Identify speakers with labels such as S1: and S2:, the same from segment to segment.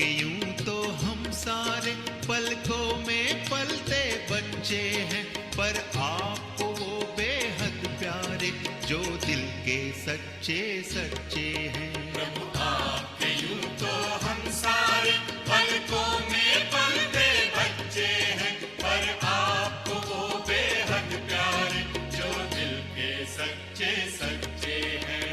S1: कि यूं तो हम सारे पलकों में पलते बच्चे हैं, पर आपको वो बेहद प्यारे जो दिल के सच्चे सच्चे हैं।
S2: प्रभु आपके यूं तो हम सारे पलकों में पलते बच्चे हैं, पर आपको वो बेहद प्यारे जो दिल के सच्चे सच्चे हैं।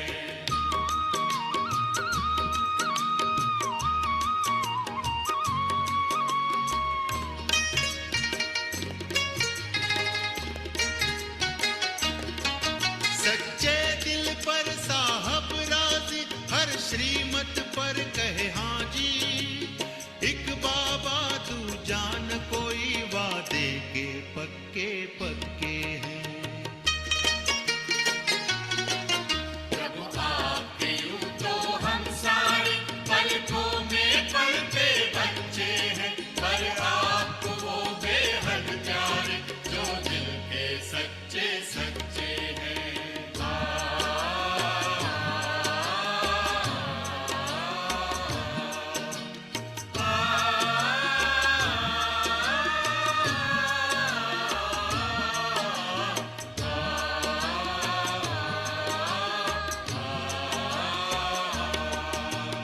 S1: सच्चे दिल पर साहब राजी, हर श्रीमत पर कहे हाँ जी। एक बाबा तू जान कोई वादे के पक्के पक्के हैं।
S2: प्रभु आपके यूं तो हम सारे पलकों में पलते बच्चे हैं, पर आपको वो बेहद प्यारे जो दिल के सच्चे सच्चे हैं।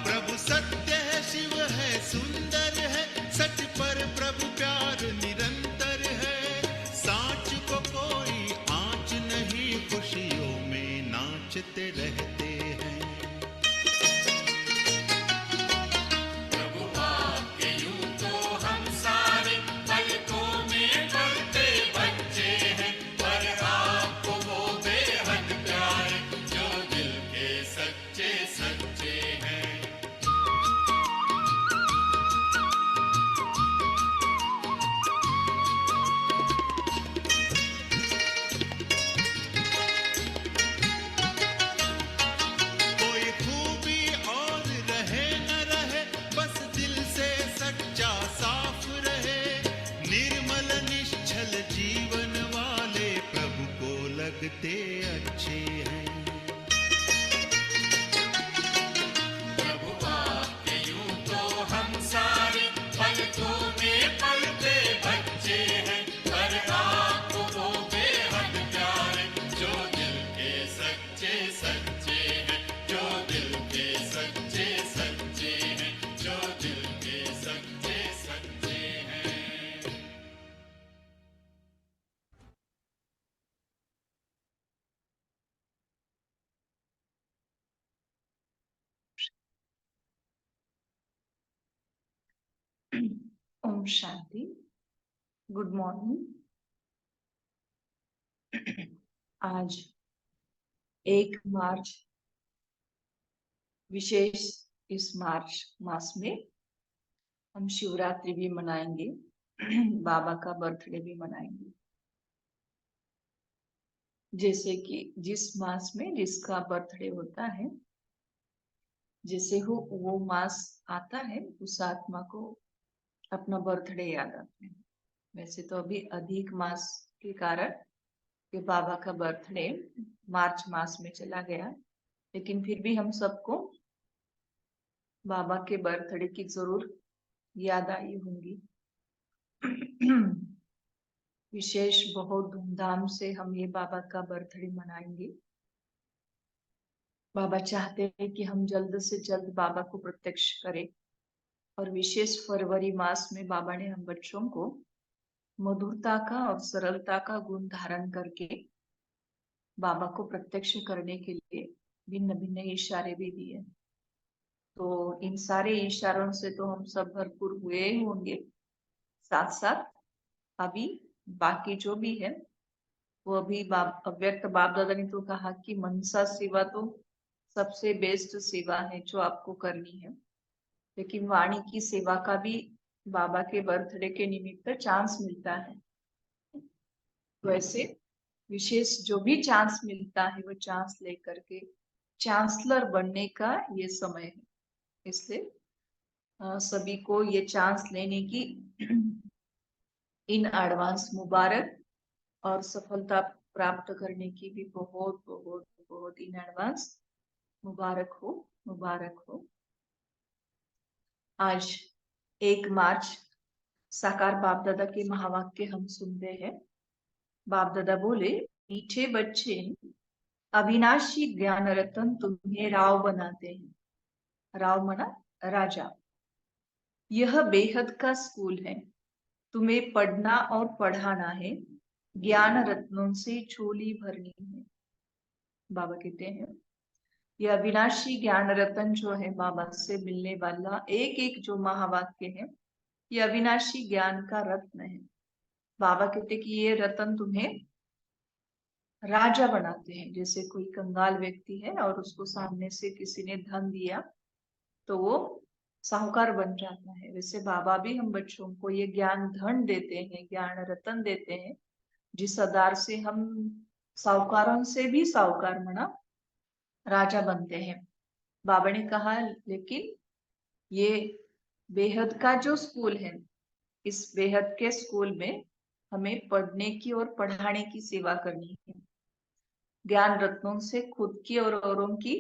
S1: प्रभु सत्य है, शिव है, सुंदर है, सच पर प्रभु प्यार निरंतर है। सांच को कोई आँच नहीं, खुशियों में नाचते रहते हैं।
S2: प्रभु आपके यूं तो हम सारे पलकों में पलते बच्चे हैं, पर आपको वो बेहद प्यारे जो दिल के सच्चे सच्चे हैं।
S1: कोई खूबी और रहे न रहे, बस दिल से सच्चा साफ रहे। निर्मल निश्चल जीवन वाले प्रभु को लगते अच्छे हैं।
S2: प्रभु आपके यूं तो हम सारे पलकों में पलते बच्चे हैं, पर आपको वो बेहद प्यारे जो दिल के सच्चे सच्चे हैं, जो दिल के सच्चे सच्चे हैं, जो दिल के सच्चे सच्चे हैं।
S3: ओम शांति। Good morning. आज 1 मार्च विशेष इस मार्च मास में हम शिवरात्रि भी मनाएंगे, बाबा का बर्थडे भी मनाएंगे। जैसे कि जिस मास में जिसका बर्थडे होता है, जैसे हो वो मास आता है, उस आत्मा को अपना बर्थडे याद आते हैं। वैसे तो अभी अधिक मास के कारण कि बाबा का बर्थडे मार्च मास में चला गया, लेकिन फिर भी हम सबको बाबा के बर्थडे की जरूर याद आई होंगी। विशेष बहुत धूमधाम से हम ये बाबा का बर्थडे मनाएंगे। बाबा चाहते हैं कि हम जल्द से जल्द बाबा को प्रत्यक्ष करें, और विशेष फरवरी मास में बाबा ने हम बच्चों को मधुरता का और सरलता का गुण धारण करके बाबा को प्रत्यक्ष करने के लिए भिन्न भिन्न इशारे भी दिए। तो इन सारे इशारों से तो हम सब भरपूर हुए होंगे। साथ साथ अभी बाकी जो भी है वो अभी अव्यक्त बाप दादा ने तो कहा कि मनसा सेवा तो सबसे बेस्ट सेवा है जो आपको करनी है, लेकिन वाणी की सेवा का भी बाबा के बर्थडे के निमित्त चांस मिलता है। तो ऐसे विशेष जो भी चांस मिलता है वो चांस लेकर के चांसलर बनने का ये समय है। इसलिए सभी को ये चांस लेने की इन एडवांस मुबारक, और सफलता प्राप्त करने की भी बहुत बहुत बहुत इन एडवांस मुबारक हो, मुबारक हो। आज 1 मार्च साकार बाप दादा के महावाक्य हम सुनते हैं। बाप दादा बोले, मीठे बच्चे, अविनाशी ज्ञान रतन तुम्हें राव बनाते हैं। राव मना राजा। यह बेहद का स्कूल है, तुम्हें पढ़ना और पढ़ाना है, ज्ञान रत्नों से झोली भरनी है। बाबा कहते हैं यह अविनाशी ज्ञान रतन जो है बाबा से मिलने वाला एक एक जो महावाक्य है, यह अविनाशी ज्ञान का रत्न है। बाबा कहते कि ये रतन तुम्हें राजा बनाते हैं। जैसे कोई कंगाल व्यक्ति है और उसको सामने से किसी ने धन दिया तो वो साहूकार बन जाता है, वैसे बाबा भी हम बच्चों को ये ज्ञान धन देते हैं, ज्ञान रतन देते हैं, जिस आधार से हम साहूकारों से भी साहूकार बना राजा बनते हैं। बाबा ने कहा लेकिन ये बेहद का जो स्कूल है, इस बेहद के स्कूल में हमें पढ़ने की और पढ़ाने की सेवा करनी है, ज्ञान रत्नों से खुद की और औरों की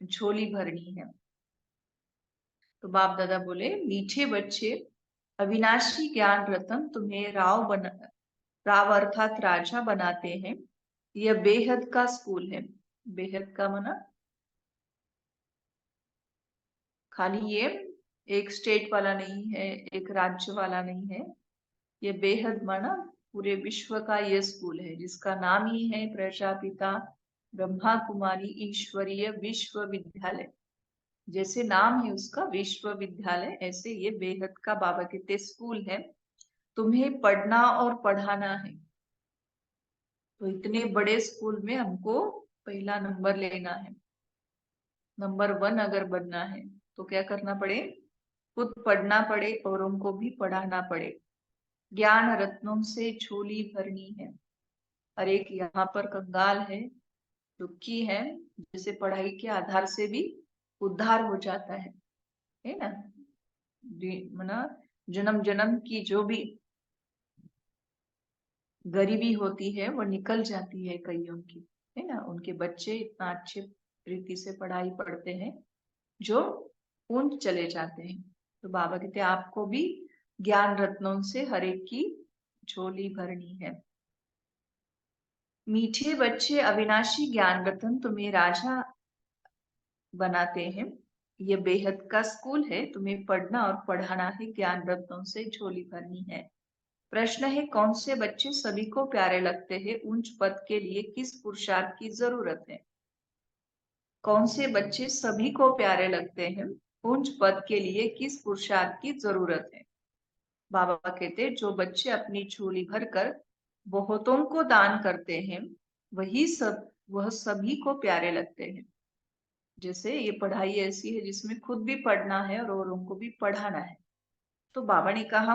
S3: झोली भरनी है। तो बाप दादा बोले, मीठे बच्चे, अविनाशी ज्ञान रतन तुम्हें राव अर्थात राजा बनाते हैं। यह बेहद का स्कूल है। बेहद का मना खाली ये एक स्टेट वाला नहीं है, एक राज्य वाला नहीं है, ये बेहद माना पूरे विश्व का ये स्कूल है, जिसका नाम ही है प्रजापिता ब्रह्मा कुमारी ईश्वरीय विश्वविद्यालय। जैसे नाम है उसका विश्वविद्यालय, ऐसे ये बेहद का बाबा कहते स्कूल है, तुम्हें पढ़ना और पढ़ाना है। तो इतने बड़े स्कूल में हमको पहला नंबर लेना है, नंबर 1 अगर बनना है तो क्या करना पड़े, खुद पढ़ना पड़े, औरों को भी पढ़ाना पड़े, ज्ञान रत्नों से झोली भरनी है। और एक यहाँ पर कंगाल है, दुखी है, जैसे पढ़ाई के आधार से भी उद्धार हो जाता है ना। मना जन्म जन्म की जो भी गरीबी होती है वो निकल जाती है कईयों की, है ना। उनके बच्चे इतना अच्छे रीति से पढ़ाई पढ़ते हैं जो ऊंच चले जाते हैं। तो बाबा कहते हैं आपको भी ज्ञान रत्नों से हर एक की झोली भरनी है। मीठे बच्चे, अविनाशी ज्ञान रतन तुम्हें राजा बनाते हैं। ये बेहद का स्कूल है, तुम्हें पढ़ना और पढ़ाना है, ज्ञान रत्नों से झोली भरनी है। प्रश्न है, कौन से बच्चे सभी को प्यारे लगते हैं, उच्च पद के लिए किस पुरुषार्थ की जरूरत है। कौन से बच्चे सभी को प्यारे लगते हैं, उच्च पद के लिए किस पुरुषार्थ की जरूरत है। बाबा कहते जो बच्चे अपनी झोली भरकर बहुतों को दान करते हैं, वह सभी को प्यारे लगते हैं। जैसे ये पढ़ाई ऐसी है जिसमें खुद भी पढ़ना है और औरों को भी पढ़ाना है। तो बाबा ने कहा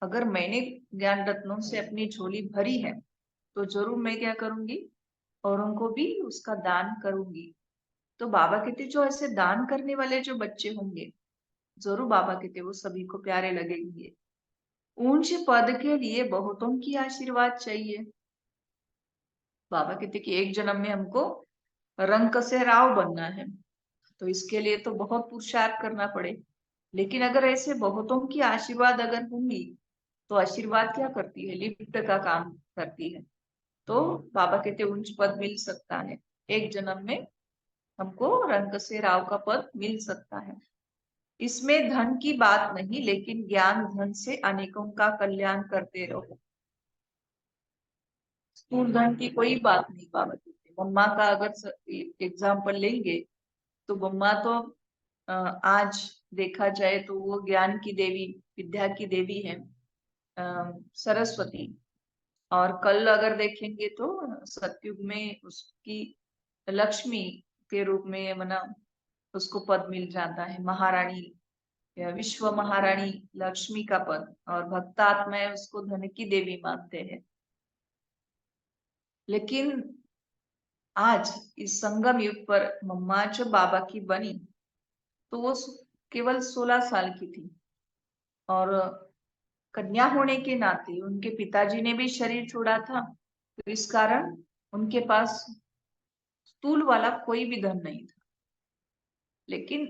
S3: अगर मैंने ज्ञान रत्नों से अपनी झोली भरी है तो जरूर मैं क्या करूंगी, औरों को भी उसका दान करूंगी। तो बाबा कहते जो ऐसे दान करने वाले जो बच्चे होंगे, जरूर बाबा कहते वो सभी को प्यारे लगेंगे। ऊंचे पद के लिए बहुतों की आशीर्वाद चाहिए। बाबा कहते कि एक जन्म में हमको रंग से राव बनना है, तो इसके लिए तो बहुत पुरुषार्थ करना पड़े। लेकिन अगर ऐसे बहुतों की आशीर्वाद अगर होंगी तो आशीर्वाद क्या करती है, लिफ्ट का काम करती है। तो बाबा कहते उच्च पद मिल सकता है, एक जन्म में हमको रंग से राव का पद मिल सकता है। इसमें धन की बात नहीं, लेकिन ज्ञान धन से अनेकों का कल्याण करते रहो। स्थूल धन की कोई बात नहीं। बाबा कहते मम्मा का अगर एग्जाम्पल लेंगे तो मम्मा तो आज देखा जाए तो वो ज्ञान की देवी, विद्या की देवी है, सरस्वती। और कल अगर देखेंगे तो सतयुग में उसकी लक्ष्मी के रूप में मना उसको पद मिल जाता है, महारानी या विश्व महारानी लक्ष्मी का पद। और भक्तात्मा उसको धन की देवी मानते हैं। लेकिन आज इस संगम युग पर मम्मा जब बाबा की बनी तो वो केवल 16 साल की थी, और कन्या होने के नाते उनके पिताजी ने भी शरीर छोड़ा था, तो इस कारण उनके पास स्थूल वाला कोई भी धन नहीं था। लेकिन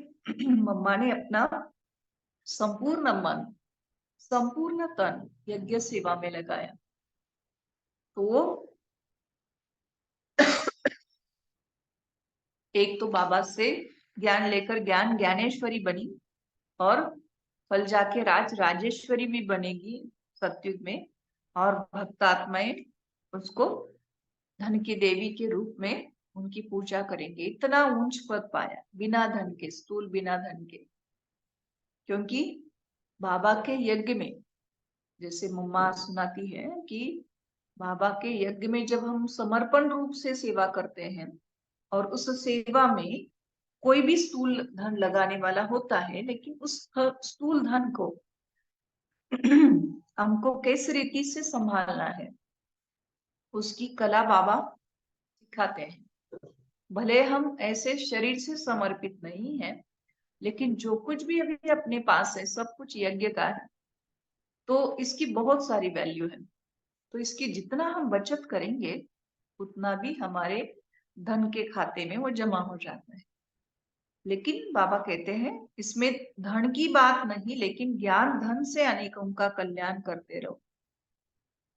S3: मम्मा ने अपना संपूर्ण मन, संपूर्ण तन यज्ञ सेवा में लगाया, तो वो एक तो बाबा से ज्ञान लेकर ज्ञान ज्ञानेश्वरी बनी, और कल जाके राजेश्वरी भी बनेगी सतयुग में, और भक्तात्माएं उसको धन की देवी के रूप में उनकी पूजा करेंगे। इतना ऊंच पद पाया बिना धन के, स्थूल बिना धन के। क्योंकि बाबा के यज्ञ में, जैसे मम्मा सुनाती है कि बाबा के यज्ञ में जब हम समर्पण रूप से सेवा करते हैं, और उस सेवा में कोई भी स्थूल धन लगाने वाला होता है, लेकिन उस स्थूल धन को हमको किस रीति से संभालना है, उसकी कला बाबा सिखाते हैं। भले हम ऐसे शरीर से समर्पित नहीं है, लेकिन जो कुछ भी अभी अपने पास है सब कुछ यज्ञ का है, तो इसकी बहुत सारी वैल्यू है। तो इसकी जितना हम बचत करेंगे उतना भी हमारे धन के खाते में वो जमा हो जाता है। लेकिन बाबा कहते हैं इसमें धन की बात नहीं, लेकिन ज्ञान धन से अनेकों का कल्याण करते रहो।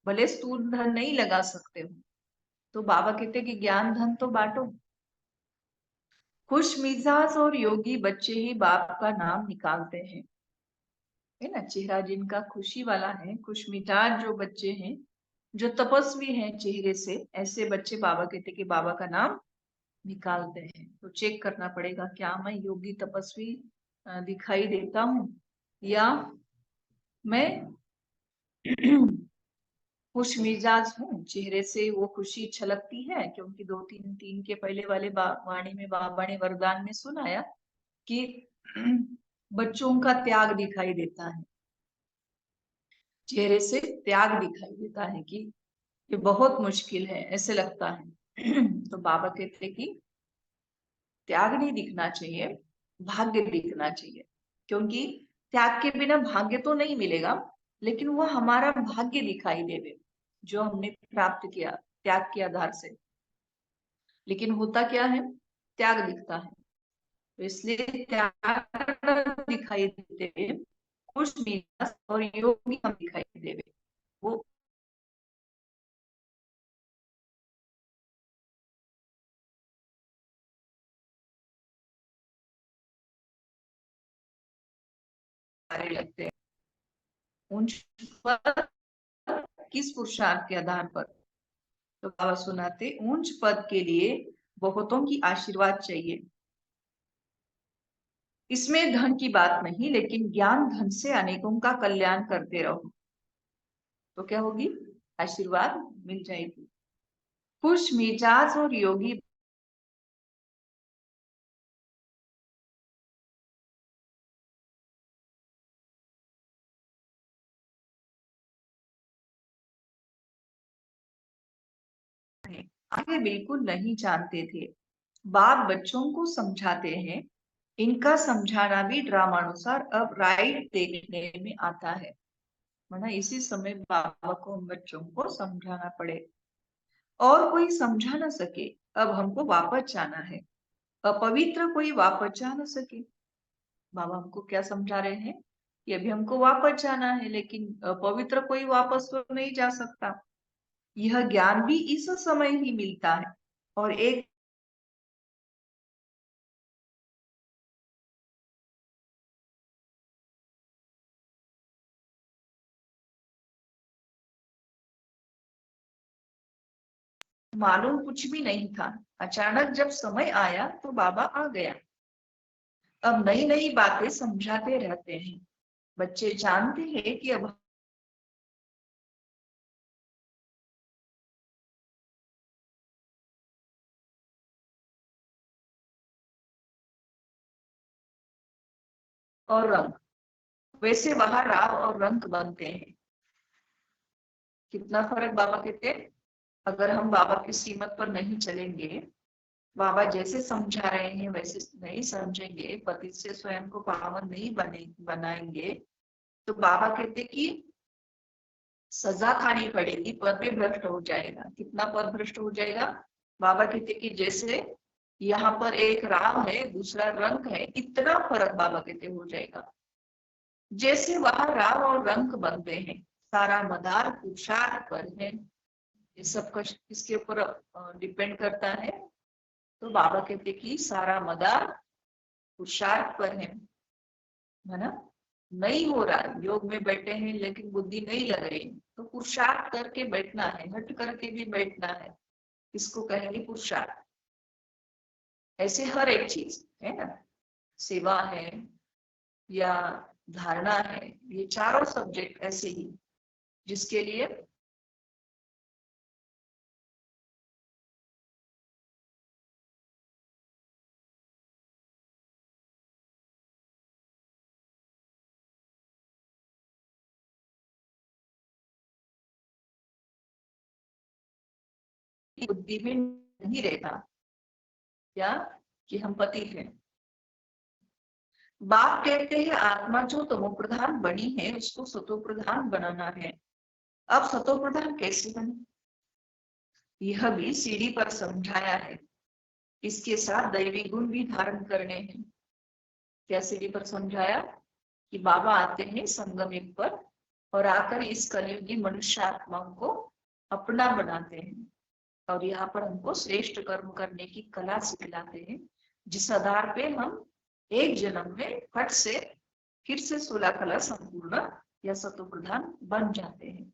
S3: भले स्थूल धन नहीं लगा सकते हो, तो बाबा कहते हैं कि ज्ञान धन तो बांटो। खुश मिजाज और योगी बच्चे ही बाप का नाम निकालते हैं, है ना। चेहरा जिनका खुशी वाला है, खुश मिजाज जो बच्चे हैं, जो तपस्वी हैं चेहरे से, ऐसे बच्चे बाबा कहते कि बाबा का नाम निकालते हैं। तो चेक करना पड़ेगा, क्या मैं योगी तपस्वी दिखाई देता हूँ, या मैं खुश मिजाज हूँ, चेहरे से वो खुशी छलकती है। क्योंकि 2-3 के पहले वाले वाणी में बाबा ने वरदान में सुनाया कि बच्चों का त्याग दिखाई देता है, चेहरे से त्याग दिखाई देता है, कि ये बहुत मुश्किल है, ऐसे लगता है। तो बाबा कहते कि त्याग नहीं दिखना चाहिए, भाग्य दिखना चाहिए। क्योंकि त्याग के बिना भाग्य तो नहीं मिलेगा, लेकिन वो हमारा भाग्य दिखाई देवे जो हमने प्राप्त किया त्याग के आधार से। लेकिन होता क्या है, त्याग दिखता है, तो इसलिए त्याग दिखाई देवे, खुश मिजाज और योगी हम दिखाई देवे। वो सारे लगते हैं उन पर, किस पुरुषार्थ के आधार पर। तो बाबा सुनाते ऊंच पद के लिए बहुतों की आशीर्वाद चाहिए, इसमें धन की बात नहीं, लेकिन ज्ञान धन से अनेकों का कल्याण करते रहो, तो क्या होगी, आशीर्वाद मिल जाएगी। खुश मिजाज और योगी आगे बिल्कुल नहीं जानते थे। बाप बच्चों को समझाते हैं, इनका समझाना भी ड्रामानुसार अब राइट देखने में आता है। वरना इसी समय बाबा को हम बच्चों को समझाना पड़े, और कोई समझा ना सके, अब हमको वापस जाना है। अपवित्र कोई वापस जा ना सके। बाबा हमको क्या समझा रहे हैं कि अभी हमको वापस जाना है, लेकिन अपवित्र कोई वापस तो नहीं जा सकता। यह ज्ञान भी इस समय ही मिलता है, और एक मालूम कुछ भी नहीं था। अचानक जब समय आया तो बाबा आ गया। अब नई नई बातें समझाते रहते हैं। बच्चे जानते हैं कि अब और रंग, वैसे वहां राव और रंग बनते हैं। कितना फर्क बाबा कहते हैं। अगर हम बाबा की सीमत पर नहीं चलेंगे, बाबा जैसे समझा रहे हैं वैसे नहीं समझेंगे, पति से स्वयं को पावन नहीं बनाएंगे, तो बाबा कहते कि सजा खानी पड़ेगी, पद भी भ्रष्ट हो जाएगा। कितना पद भ्रष्ट हो जाएगा। बाबा कहते कि जैसे यहाँ पर एक राम है, दूसरा रंग है, इतना फर्क बाबा कहते हो जाएगा। जैसे वहां राव और रंग बनते हैं, सारा मदार पुरुषार्थ पर है। ये सब किसके ऊपर डिपेंड करता है? तो बाबा कहते कि सारा मदार पुरुषार्थ पर है ना। नहीं हो रहा, योग में बैठे हैं लेकिन बुद्धि नहीं लग रही, तो पुरुषार्थ करके बैठना है, हट करके भी बैठना है, इसको कहेंगे पुरुषार्थ। ऐसे हर एक चीज है ना, सेवा है या धारणा है, ये चारों सब्जेक्ट ऐसे ही जिसके लिए बुद्धि में नहीं रहता क्या कि हम पति हैं। बाप कहते हैं आत्मा जो तमो प्रधान बनी है उसको सतो प्रधान बनाना है। अब सतो प्रधान कैसे बने, यह भी सीढ़ी पर समझाया है। इसके साथ दैवी गुण भी धारण करने हैं। क्या सीढ़ी पर समझाया कि बाबा आते हैं संगम युग पर और आकर इस कलयुगी मनुष्य आत्माओं को अपना बनाते हैं और यहाँ पर हमको श्रेष्ठ कर्म करने की कला सिखलाते हैं, जिस आधार पे हम एक जन्म में फट से फिर से 16 कला संपूर्ण या सतो प्रधान बन जाते हैं।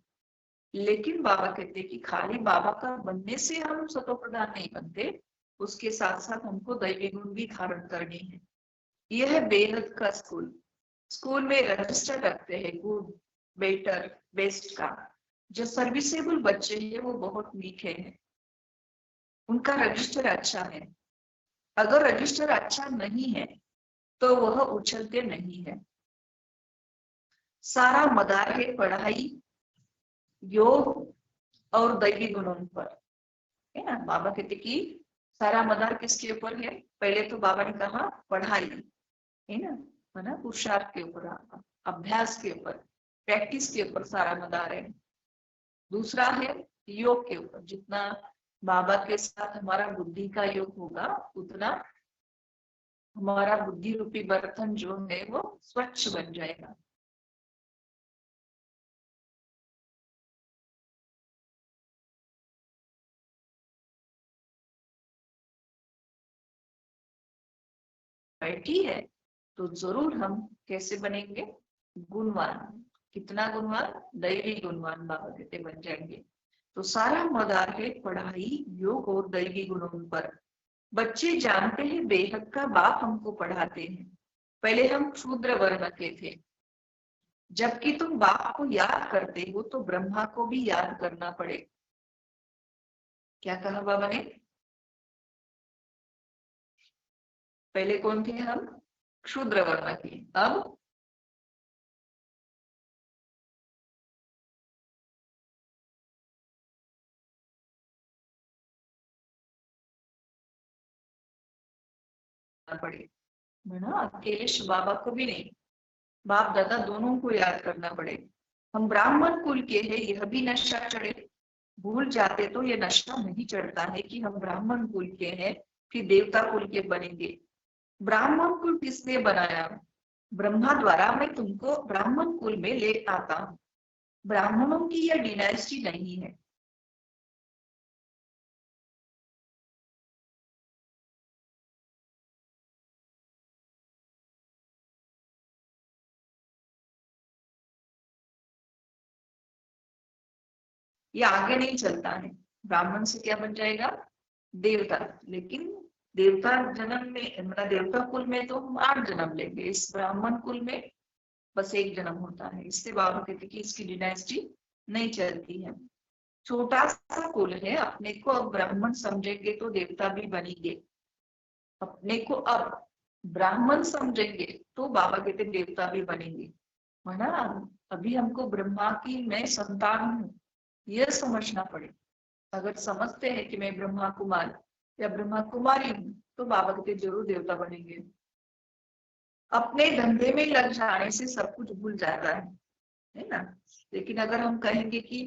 S3: लेकिन बाबा कहते कि खाली बाबा का बनने से हम सतो प्रधान नहीं बनते, उसके साथ साथ हमको दैवी गुण भी धारण करने हैं। यह है बेहद का स्कूल। स्कूल में रजिस्टर रखते हैं गुड, बेटर, बेस्ट का। जो सर्विसेबल बच्चे हैं वो बहुत मीठे हैं, उनका रजिस्टर अच्छा है। अगर रजिस्टर अच्छा नहीं है तो वह उछलते नहीं है। सारा मदार है पढ़ाई, योग और दैवी गुणों पर, है ना। बाबा कहते कि सारा मदार किसके ऊपर है? पहले तो बाबा ने कहा पढ़ाई, है ना, पुरुषार्थ के ऊपर, अभ्यास के ऊपर, प्रैक्टिस के ऊपर सारा मदार है। दूसरा है योग के ऊपर, जितना बाबा के साथ हमारा बुद्धि का योग होगा उतना हमारा बुद्धि रूपी बर्तन जो है वो स्वच्छ बन जाएगा। बैठी है तो जरूर हम कैसे बनेंगे? गुणवान। कितना गुणवान? दैवी गुणवान बाबा कहते बन जाएंगे। तो सारा मदार है पढ़ाई, योग और दैवी गुणों पर। बच्चे जानते हैं बेहद का बाप हमको पढ़ाते हैं। पहले हम शूद्र वर्ण के थे, जबकि तुम बाप को याद करते हो तो ब्रह्मा को भी याद करना पड़े। क्या कहा बाबा ने? पहले कौन थे हम? शूद्र वर्ण के। अब पड़े, है ना। अकेले शिव बाबा को भी नहीं, बाप दादा दोनों को याद करना पड़े। हम ब्राह्मण कुल के हैं, यह भी नशा चढ़े। भूल जाते तो ये नशा नहीं चढ़ता है कि हम ब्राह्मण कुल के हैं, फिर देवता कुल के बनेंगे। ब्राह्मण कुल किसने बनाया? ब्रह्मा द्वारा मैं तुमको ब्राह्मण कुल में ले आता हूँ। ब्राह्मणों की यह डिनाइस्टी नहीं है। ये आगे नहीं चलता है। ब्राह्मण से क्या बन जाएगा? देवता। लेकिन देवता जन्म में, मतलब देवता कुल में तो हम 8 जन्म लेंगे, इस ब्राह्मण कुल में बस 1 जन्म होता है। इससे बाबा कहते कि इसकी डिनाइस्टी नहीं चलती है। छोटा सा कुल है, अपने को अब ब्राह्मण समझेंगे तो देवता भी बनेंगे। अपने को अब ब्राह्मण समझेंगे तो बाबा कहते देवता भी बनेंगे, है ना। अभी हमको ब्रह्मा की मैं संतान हूँ यह समझना पड़े। अगर समझते हैं कि मैं ब्रह्मा कुमार या ब्रह्मा कुमारी हूँ तो बाबा कहते जरूर देवता बनेंगे। अपने धंधे में लग जाने से सब कुछ भूल जाता है ना। लेकिन अगर हम कहेंगे कि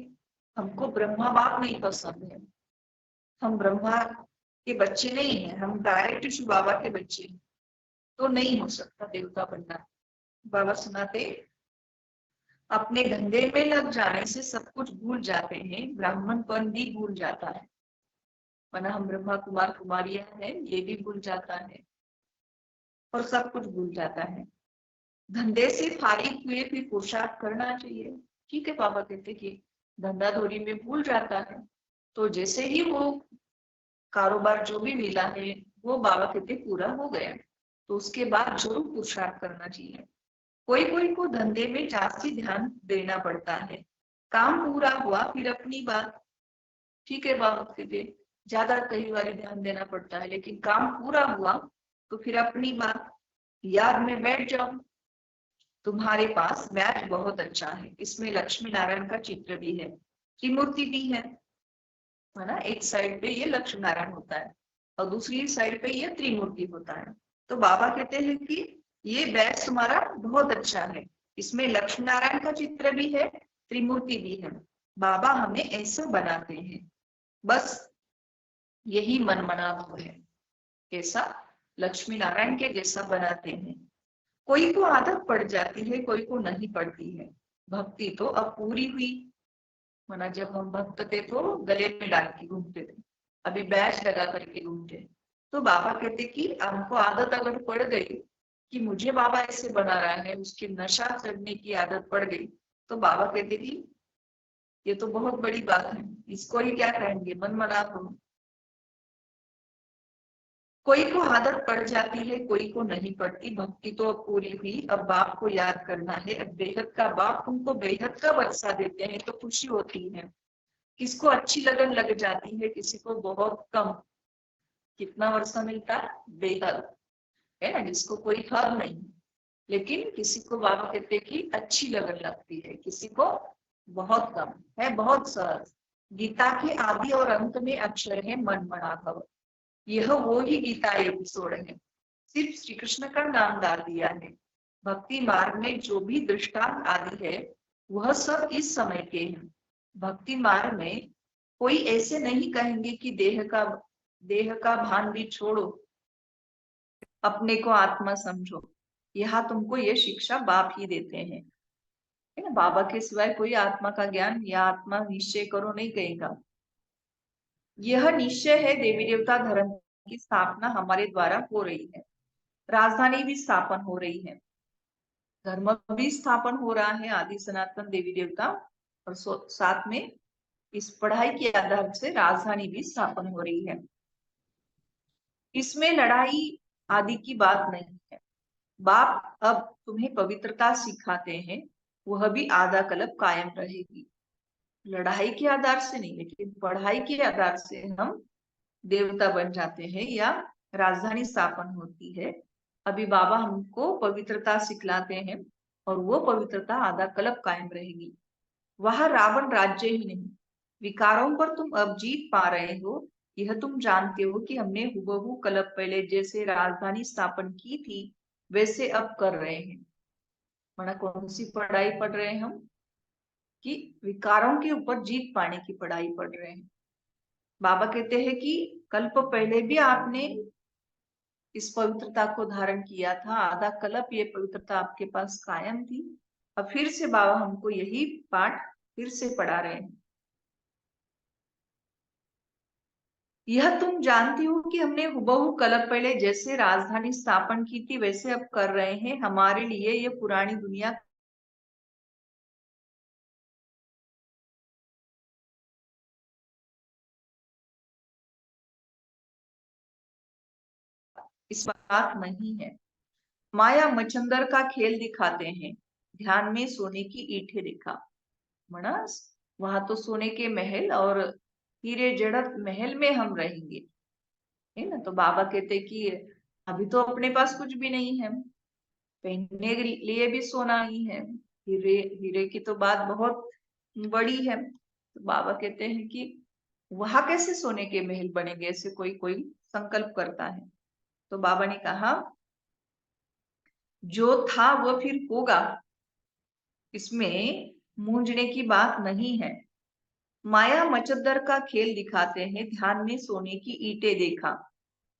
S3: हमको ब्रह्मा बाप नहीं पसंद है, हम ब्रह्मा के बच्चे नहीं है, हम डायरेक्ट शिव बाबा के बच्चे हैं, तो नहीं हो सकता देवता बनना। बाबा सुनाते अपने धंधे में लग जाने से सब कुछ भूल जाते हैं, ब्राह्मणपन भी भूल जाता है। वरना हम ब्रह्मा कुमार कुमारियां हैं, ये भी भूल जाता है और सब कुछ भूल जाता है। धंधे से फारिग हुए फिर पुरुषार्थ करना चाहिए। ठीक है, बाबा कहते कि धंधा धोरी में भूल जाता है, तो जैसे ही वो कारोबार जो भी मिला है वो बाबा कहते पूरा हो गया, तो उसके बाद जरूर पुरुषार्थ करना चाहिए। कोई कोई को धंधे में जास्ती ध्यान देना पड़ता है, काम पूरा हुआ फिर अपनी बात। ठीक है, बाबा कहते ज्यादा कई बार ध्यान देना पड़ता है, लेकिन काम पूरा हुआ तो फिर अपनी बात। याद में बैठ जाओ। तुम्हारे पास मैच बहुत अच्छा है, इसमें लक्ष्मी नारायण का चित्र भी है, त्रिमूर्ति भी है ना। एक साइड पे ये लक्ष्मी नारायण होता है और दूसरी साइड पे ये त्रिमूर्ति होता है। तो बाबा कहते हैं कि ये बैच तुम्हारा बहुत अच्छा है, इसमें लक्ष्मी नारायण का चित्र भी है, त्रिमूर्ति भी है। बाबा हमें ऐसा बनाते हैं, बस यही मन मनाव है। कैसा? लक्ष्मी नारायण के जैसा बनाते हैं। कोई को आदत पड़ जाती है, कोई को नहीं पड़ती है। भक्ति तो अब पूरी हुई, माना जब हम भक्त थे तो गले में डाल के घूमते थे, अभी बैच लगा करके घूमते। तो बाबा कहते कि हमको आदत अगर पड़ गई कि मुझे बाबा ऐसे बना रहा है, उसकी नशा चढ़ने की आदत पड़ गई, तो बाबा कहते कि ये तो बहुत बड़ी बात है, इसको ही क्या कहेंगे, मन मना। कोई को आदत पड़ जाती है, कोई को नहीं पड़ती। भक्ति तो अब पूरी हुई, अब बाप को याद करना है। अब बेहद का बाप तुमको बेहद का वर्षा देते हैं तो खुशी होती है। किसको अच्छी लगन लग जाती है, किसी को बहुत कम। कितना वर्षा मिलता है? बेहद, है ना, जिसको कोई हद नहीं। लेकिन किसी को बाबा कहते कि अच्छी लगन लगती है, किसी को बहुत कम है, बहुत सहज। गीता के आदि और अंत में अक्षर है मन मना भव। यह वो ही गीता एपिसोड है, सिर्फ श्री कृष्ण का नाम डाल दिया है। भक्ति मार्ग में जो भी दृष्टांत आदि है वह सब इस समय के हैं। भक्ति मार्ग में कोई ऐसे नहीं कहेंगे कि देह का भान भी छोड़ो, अपने को आत्मा समझो। यहाँ तुमको ये शिक्षा बाप ही देते हैं, है ना। बाबा के सिवाय कोई आत्मा का ज्ञान या आत्मा निश्चय करो नहीं कहेगा। यह निश्चय है देवी देवता धर्म की स्थापना हमारे द्वारा हो रही है, राजधानी भी स्थापन हो रही है, धर्म भी स्थापन हो रहा है, आदि सनातन देवी देवता, और साथ में इस पढ़ाई के आधार से राजधानी भी स्थापन हो रही है। इसमें लड़ाई आदि की बात नहीं है। बाप अब तुम्हें पवित्रता सिखाते हैं, वह भी आधा कल्प कायम रहेगी। लड़ाई के आधार से नहीं, लेकिन पढ़ाई के आधार से हम देवता बन जाते हैं या राजधानी स्थापन होती है। अभी बाबा हमको पवित्रता सिखलाते हैं और वो पवित्रता आधा कल्प कायम रहेगी। वह रावण राज्य ही नहीं, विकारों पर तुम अब जीत पा रहे हो। यह तुम जानते हो कि हमने हुबहू कल्प पहले जैसे राजधानी स्थापन की थी वैसे अब कर रहे हैं। माना कौन सी पढ़ाई पढ़ रहे हैं हम? कि विकारों के ऊपर जीत पाने की पढ़ाई पढ़ रहे हैं। बाबा कहते हैं कि कल्प पहले भी आपने इस पवित्रता को धारण किया था, आधा कल्प ये पवित्रता आपके पास कायम थी। अब फिर से बाबा हमको यही पाठ फिर से पढ़ा रहे हैं। यह तुम जानती हो कि हमने हुबहू कल्प पहले जैसे राजधानी स्थापन की थी वैसे अब कर रहे हैं। हमारे लिए ये पुरानी दुनिया इस बात नहीं है। माया मचंदर का खेल दिखाते हैं, ध्यान में सोने की ईंटें दिखा। मनास वहां तो सोने के महल और हीरे जड़त महल में हम रहेंगे, है ना। तो बाबा कहते कि अभी तो अपने पास कुछ भी नहीं है, पहनने के लिए भी सोना ही है, हीरे हीरे की तो बात बहुत बड़ी है। तो बाबा कहते हैं कि वहां कैसे सोने के महल बनेंगे, ऐसे कोई कोई संकल्प करता है। तो बाबा ने कहा जो था वह फिर होगा, इसमें मूंझने की बात नहीं है। माया मचद्दर का खेल दिखाते हैं, ध्यान में सोने की ईंटें देखा।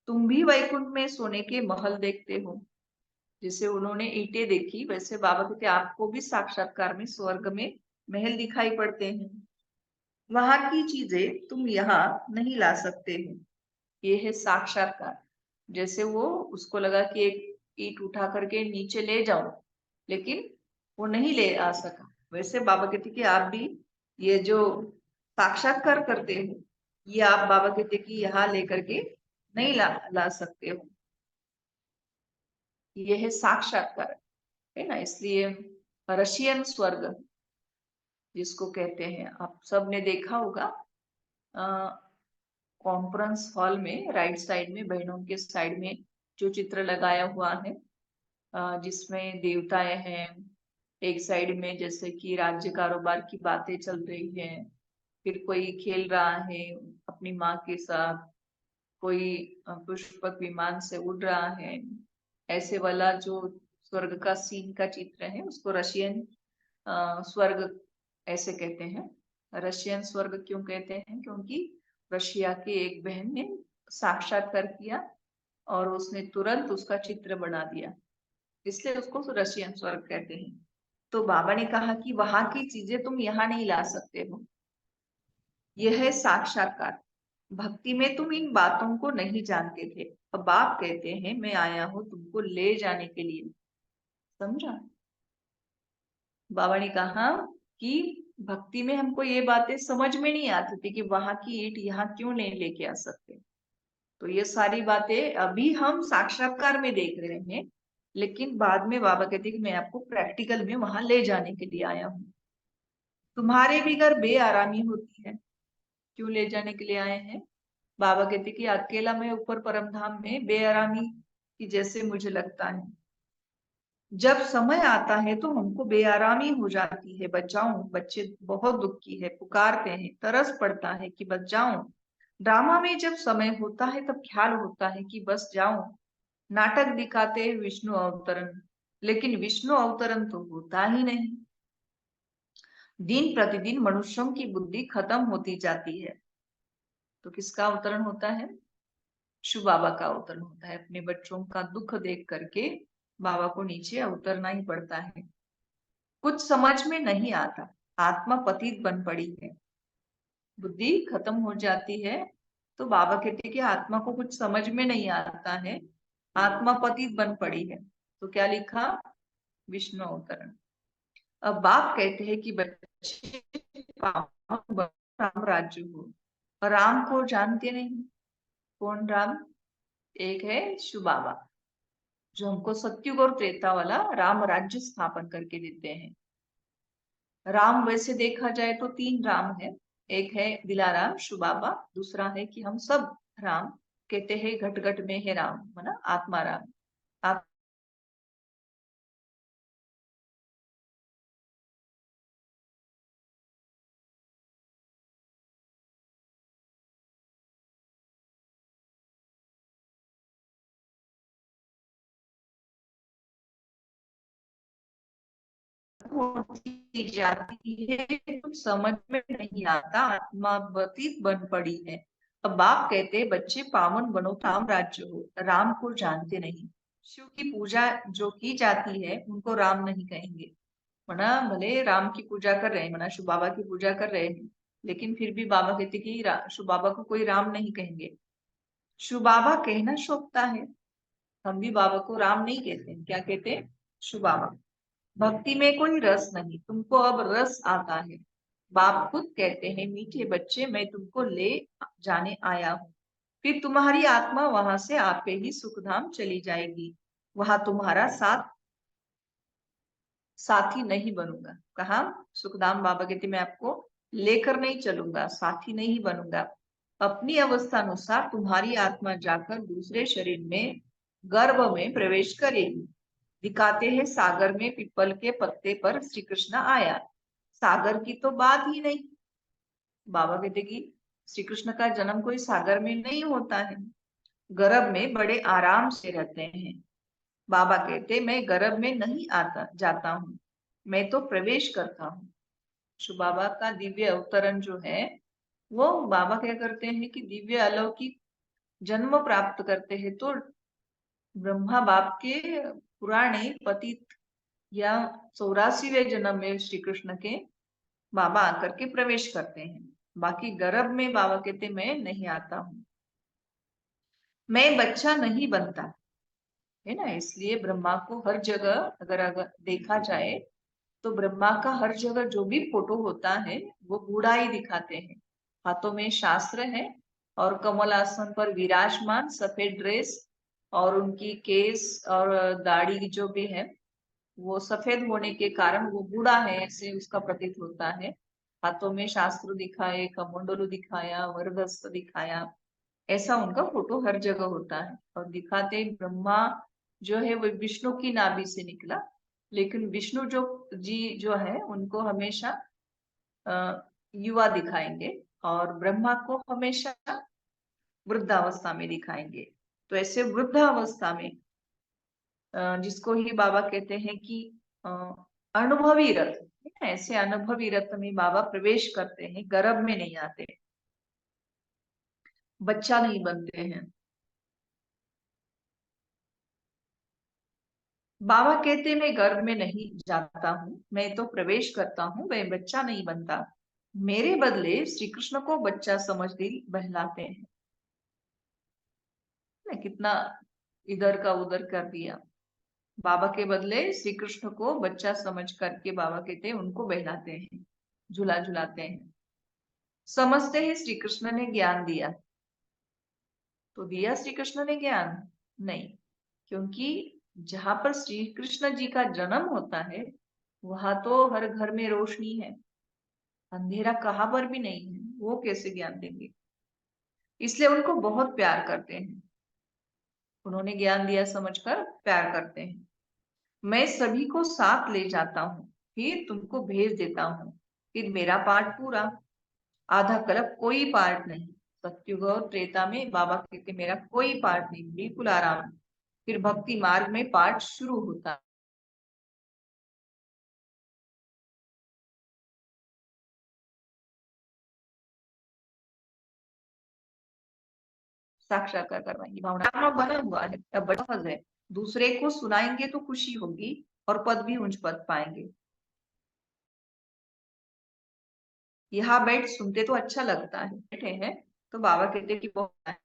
S3: तुम भी वैकुंठ में सोने के महल देखते हो। जैसे उन्होंने ईंटें देखी, वैसे बाबा कहते आपको भी साक्षात्कार में स्वर्ग में महल दिखाई पड़ते हैं। वहां की चीजें तुम यहाँ नहीं ला सकते हो। ये है साक्षात्कार। जैसे वो उसको लगा कि एक ईंट उठा करके नीचे ले जाऊं, लेकिन वो नहीं ले आ सका। वैसे बाबा कहते कि आप भी ये जो साक्षात्कार करते हो, ये आप बाबा कहते कि यहाँ लेकर के नहीं ला सकते हो। ये है साक्षात्कार, है ना। इसलिए रशियन स्वर्ग जिसको कहते हैं, आप सब ने देखा होगा कॉन्फ्रेंस हॉल में राइट साइड में बहनों के साइड में जो चित्र लगाया हुआ है, जिसमें देवताएं हैं। एक साइड में जैसे कि राज्य कारोबार की बातें चल रही हैं, फिर कोई खेल रहा है अपनी माँ के साथ, कोई पुष्पक विमान से उड़ रहा है। ऐसे वाला जो स्वर्ग का सीन का चित्र है उसको रशियन स्वर्ग ऐसे कहते हैं। रशियन स्वर्ग क्यों कहते हैं? क्योंकि रशिया की एक बहन ने साक्षात्कार किया और उसने तुरंत उसका चित्र बना दिया, इसलिए उसको रशियन स्वर्ग कहते हैं। तो बाबा ने कहा कि वहां की चीजें तुम यहाँ नहीं ला सकते हो। यह है साक्षात्कार। भक्ति में तुम इन बातों को नहीं जानते थे, अब आप कहते हैं मैं आया हूं तुमको ले जाने के लिए। समझा? बाबा ने कहा कि भक्ति में हमको ये बातें समझ में नहीं आती थी कि वहां की ईंट यहाँ क्यों नहीं लेके आ सकते। तो ये सारी बातें अभी हम साक्षात्कार में देख रहे हैं, लेकिन बाद में बाबा कहते कि मैं आपको प्रैक्टिकल में वहां ले जाने के लिए आया हूँ। तुम्हारे भी घर बेआरामी होती है, क्यों ले जाने के लिए आए हैं? बाबा कहते कि अकेला मैं ऊपर परम धाम में बेआरामी की जैसे मुझे लगता है। जब समय आता है तो हमको बेआरामी हो जाती है, बचाओ। बच्चे बहुत दुखी है, पुकारते हैं, तरस पड़ता है कि बच जाओ। ड्रामा में जब समय होता है तब ख्याल होता है कि बस जाओ। नाटक दिखाते हैं विष्णु अवतरण, लेकिन विष्णु अवतरण तो होता ही नहीं। दिन प्रतिदिन मनुष्यों की बुद्धि खत्म होती जाती है, तो किसका अवतरण होता है? शिव बाबा का अवतरण होता है। अपने बच्चों का दुख देख करके बाबा को नीचे उतरना ही पड़ता है। कुछ समझ में नहीं आता, आत्मा पतित बन पड़ी है, बुद्धि खत्म हो जाती है। तो बाबा कहते हैं कि आत्मा को कुछ समझ में नहीं आता है, आत्मा पतित बन पड़ी है। तो क्या लिखा? विष्णु अवतरण। अब बाप कहते हैं कि बच्चे पावन बनो, राम राज्य हो। राम को जानते नहीं। कौन राम? एक है शिव बाबा, जो हमको सत्युग और त्रेता वाला राम राज्य स्थापन करके देते हैं। राम वैसे देखा जाए तो तीन राम है। एक है दिलाराम शिव बाबा, दूसरा है कि हम सब राम कहते हैं, घट घट में है राम, है ना, आत्मा राम। आप होती जाती है, कुछ समझ में नहीं आता, आत्मा व्यतीत बन पड़ी है। अब बाप कहते हैं बच्चे पावन बनो, राम राज्य हो। राम को जानते नहीं। शिव की पूजा जो की जाती है उनको राम नहीं कहेंगे, मना भले राम की पूजा कर रहे हैं, मना शिव बाबा की पूजा कर रहे हैं, लेकिन फिर भी बाबा कहते कि शिव बाबा को कोई राम नहीं कहेंगे। शिव बाबा कहना शोभता है, हम भी बाबा को राम नहीं कहते हैं। क्या कहते हैं? शिव बाबा। भक्ति में कोई रस नहीं, तुमको अब रस आता है। बाप खुद कहते हैं मीठे बच्चे मैं तुमको ले जाने आया हूँ, फिर तुम्हारी आत्मा वहां से आपे ही सुखधाम चली जाएगी। वहां तुम्हारा साथी नहीं बनूंगा। कहा? सुखदाम बाबा कहते मैं आपको लेकर नहीं चलूंगा, साथी नहीं बनूंगा। अपनी अवस्था अनुसार तुम्हारी आत्मा जाकर दूसरे शरीर में गर्भ में प्रवेश करेगी। दिखाते हैं सागर में पीपल के पत्ते पर श्री कृष्ण आया। सागर की तो बात ही नहीं। बाबा कहते कि श्री कृष्ण का जन्म कोई सागर में नहीं होता है, गर्भ में बड़े आराम से रहते हैं। बाबा कहते मैं गर्भ में नहीं आता जाता हूँ, मैं तो प्रवेश करता हूँ। शिव बाबा का दिव्य अवतरण जो है, वो बाबा क्या करते हैं कि दिव्य अलौकिक जन्म प्राप्त करते हैं। तो ब्रह्मा बाप के पुराने पतित या 84वें जन्म में श्री कृष्ण के बाबा आकर के प्रवेश करते हैं। बाकी गर्भ में बाबा कहते मैं नहीं आता हूँ, मैं बच्चा नहीं बनता, है ना। इसलिए ब्रह्मा को हर जगह अगर देखा जाए तो ब्रह्मा का हर जगह जो भी फोटो होता है वो बूढ़ा ही दिखाते हैं। हाथों में शास्त्र है और कमल आसन पर विराजमान, सफेद ड्रेस, और उनकी केस और दाढ़ी जो भी है वो सफेद होने के कारण वो बूढ़ा है ऐसे उसका प्रतीत होता है। हाथों में शास्त्र दिखाए, कमंडलू दिखाया, वरदस्त दिखाया, ऐसा उनका फोटो हर जगह होता है। और दिखाते ही ब्रह्मा जो है वो विष्णु की नाभि से निकला, लेकिन विष्णु जो है उनको हमेशा युवा दिखाएंगे और ब्रह्मा को हमेशा वृद्धावस्था में दिखाएंगे। तो ऐसे वृद्धावस्था में जिसको ही बाबा कहते हैं कि अ, अनुभवी रथ, है ना? ऐसे अनुभवी रथ में बाबा प्रवेश करते हैं, गर्भ में नहीं आते, बच्चा नहीं बनते हैं। बाबा कहते मैं गर्भ में नहीं जाता हूँ, मैं तो प्रवेश करता हूँ, मैं बच्चा नहीं बनता। मेरे बदले श्री कृष्ण को बच्चा समझ दिल बहलाते हैं। ना कितना इधर का उधर कर दिया। बाबा के बदले श्री कृष्ण को बच्चा समझ करके बाबा कहते हैं उनको बहलाते हैं, झुला झुलाते हैं। समझते हैं श्री कृष्ण ने ज्ञान दिया, तो दिया श्री कृष्ण ने ज्ञान? नहीं, क्योंकि जहां पर श्री कृष्ण जी का जन्म होता है वहां तो हर घर में रोशनी है, अंधेरा कहाँ पर भी नहीं है, वो कैसे ज्ञान देंगे। इसलिए उनको बहुत प्यार करते हैं, उन्होंने ज्ञान दिया समझकर प्यार करते हैं। मैं सभी को साथ ले जाता हूँ, फिर तुमको भेज देता हूँ, फिर मेरा पार्ट पूरा, आधा कल्प कोई पार्ट नहीं। सत्युग और त्रेता में बाबा कहते मेरा कोई पार्ट नहीं, बिल्कुल आराम। फिर भक्ति मार्ग में पार्ट शुरू होता, साक्षात्कार करवाएंगे, भावना बना हुआ है, अब बड़ा है। दूसरे को सुनाएंगे तो खुशी होगी और पद भी उच्च पद पाएंगे। यहाँ बैठ सुनते तो अच्छा लगता है, बैठे हैं तो बाबा कहते कि बहुत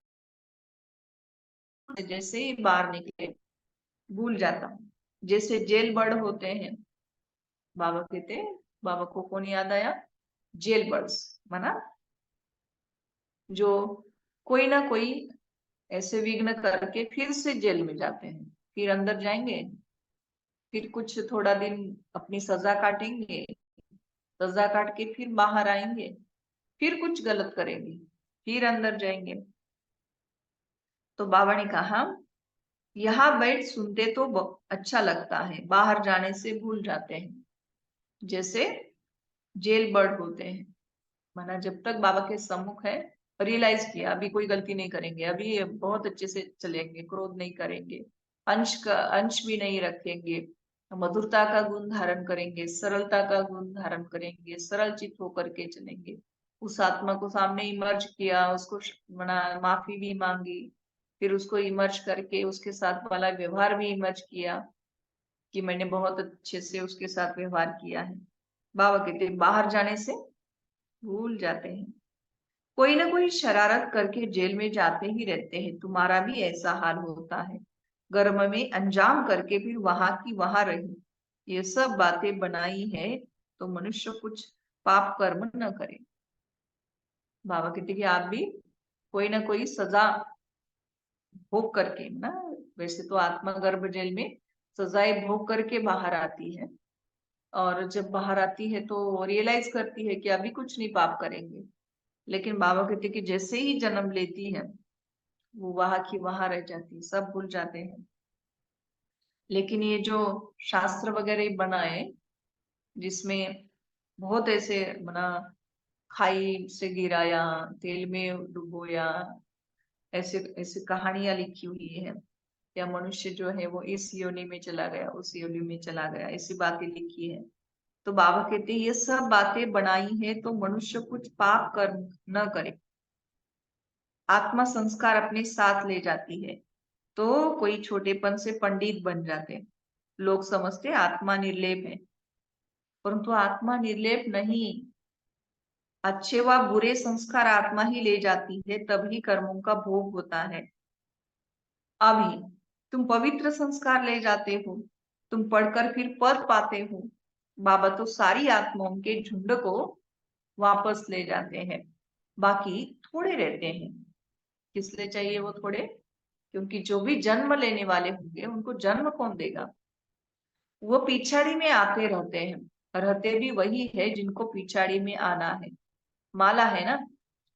S3: जैसे ही बाहर निकले भूल जाता हूँ, जैसे जेल बर्ड होते हैं। बाबा कहते बाबा को कौन याद आया? जेल बर्ड्स, माना जो कोई ना कोई ऐसे विघ्न करके फिर से जेल में जाते हैं, फिर अंदर जाएंगे, फिर कुछ थोड़ा दिन अपनी सजा काटेंगे, सजा काट के फिर बाहर आएंगे, फिर कुछ गलत करेंगे, फिर अंदर जाएंगे। तो बाबा ने कहा यहाँ बैठ सुनते तो अच्छा लगता है, बाहर जाने से भूल जाते हैं, जैसे जेल बर्ड होते हैं। माना जब तक बाबा के सम्मुख है, रियलाइज किया अभी कोई गलती नहीं करेंगे, अभी बहुत अच्छे से चलेंगे, क्रोध नहीं करेंगे, अंश भी नहीं रखेंगे, मधुरता का गुण धारण करेंगे, सरलता का गुण धारण करेंगे, सरल चित्त होकर के चलेंगे। उस आत्मा को सामने इमर्ज किया, उसको माफी भी मांगी, फिर उसको इमर्ज करके उसके साथ वाला व्यवहार भी इमर्ज किया कि मैंने बहुत अच्छे से उसके साथ व्यवहार किया है। बाबा कहते बाहर जाने से भूल जाते हैं। कोई ना कोई शरारत करके जेल में जाते ही रहते हैं, तुम्हारा भी ऐसा हाल होता है। गर्म में अंजाम करके फिर वहां की वहां रही, ये सब बातें बनाई है तो मनुष्य कुछ पाप कर्म न करे। बाबा कहते कि आप भी कोई ना कोई सजा भोग करके ना, वैसे तो आत्मा गर्भ जेल में सजाएं भोग करके बाहर आती है, और जब बाहर आती है तो रियलाइज करती है कि अभी कुछ नहीं पाप करेंगे। लेकिन बाबा कहते कि जैसे ही जन्म लेती है वो वहां की वहां रह जाती है, सब भूल जाते हैं। लेकिन ये जो शास्त्र वगैरह बनाए जिसमें बहुत ऐसे बना, खाई से गिराया, तेल में डुबोया, ऐसे ऐसे कहानियां लिखी हुई है, या मनुष्य जो है वो इस योनि में चला गया, उस योनि में चला गया, ऐसी बातें लिखी है। तो बाबा कहते हैं ये सब बातें बनाई है तो मनुष्य कुछ पाप कर न करे, आत्मा संस्कार अपने साथ ले जाती है। तो कोई छोटेपन से पंडित बन जाते, लोग समझते आत्मा निर्लेप है, परंतु आत्मा निर्लेप नहीं। अच्छे व बुरे संस्कार आत्मा ही ले जाती है, तभी कर्मों का भोग होता है। अभी तुम पवित्र संस्कार ले जाते हो, तुम पढ़कर फिर पद पाते हो। बाबा तो सारी आत्माओं के झुंड को वापस ले जाते हैं, बाकी थोड़े रहते हैं। किस लिए चाहिए वो थोड़े? क्योंकि जो भी जन्म लेने वाले होंगे उनको जन्म कौन देगा? वो पिछाड़ी में आते रहते हैं, रहते भी वही है जिनको पिछाड़ी में आना है। माला है ना,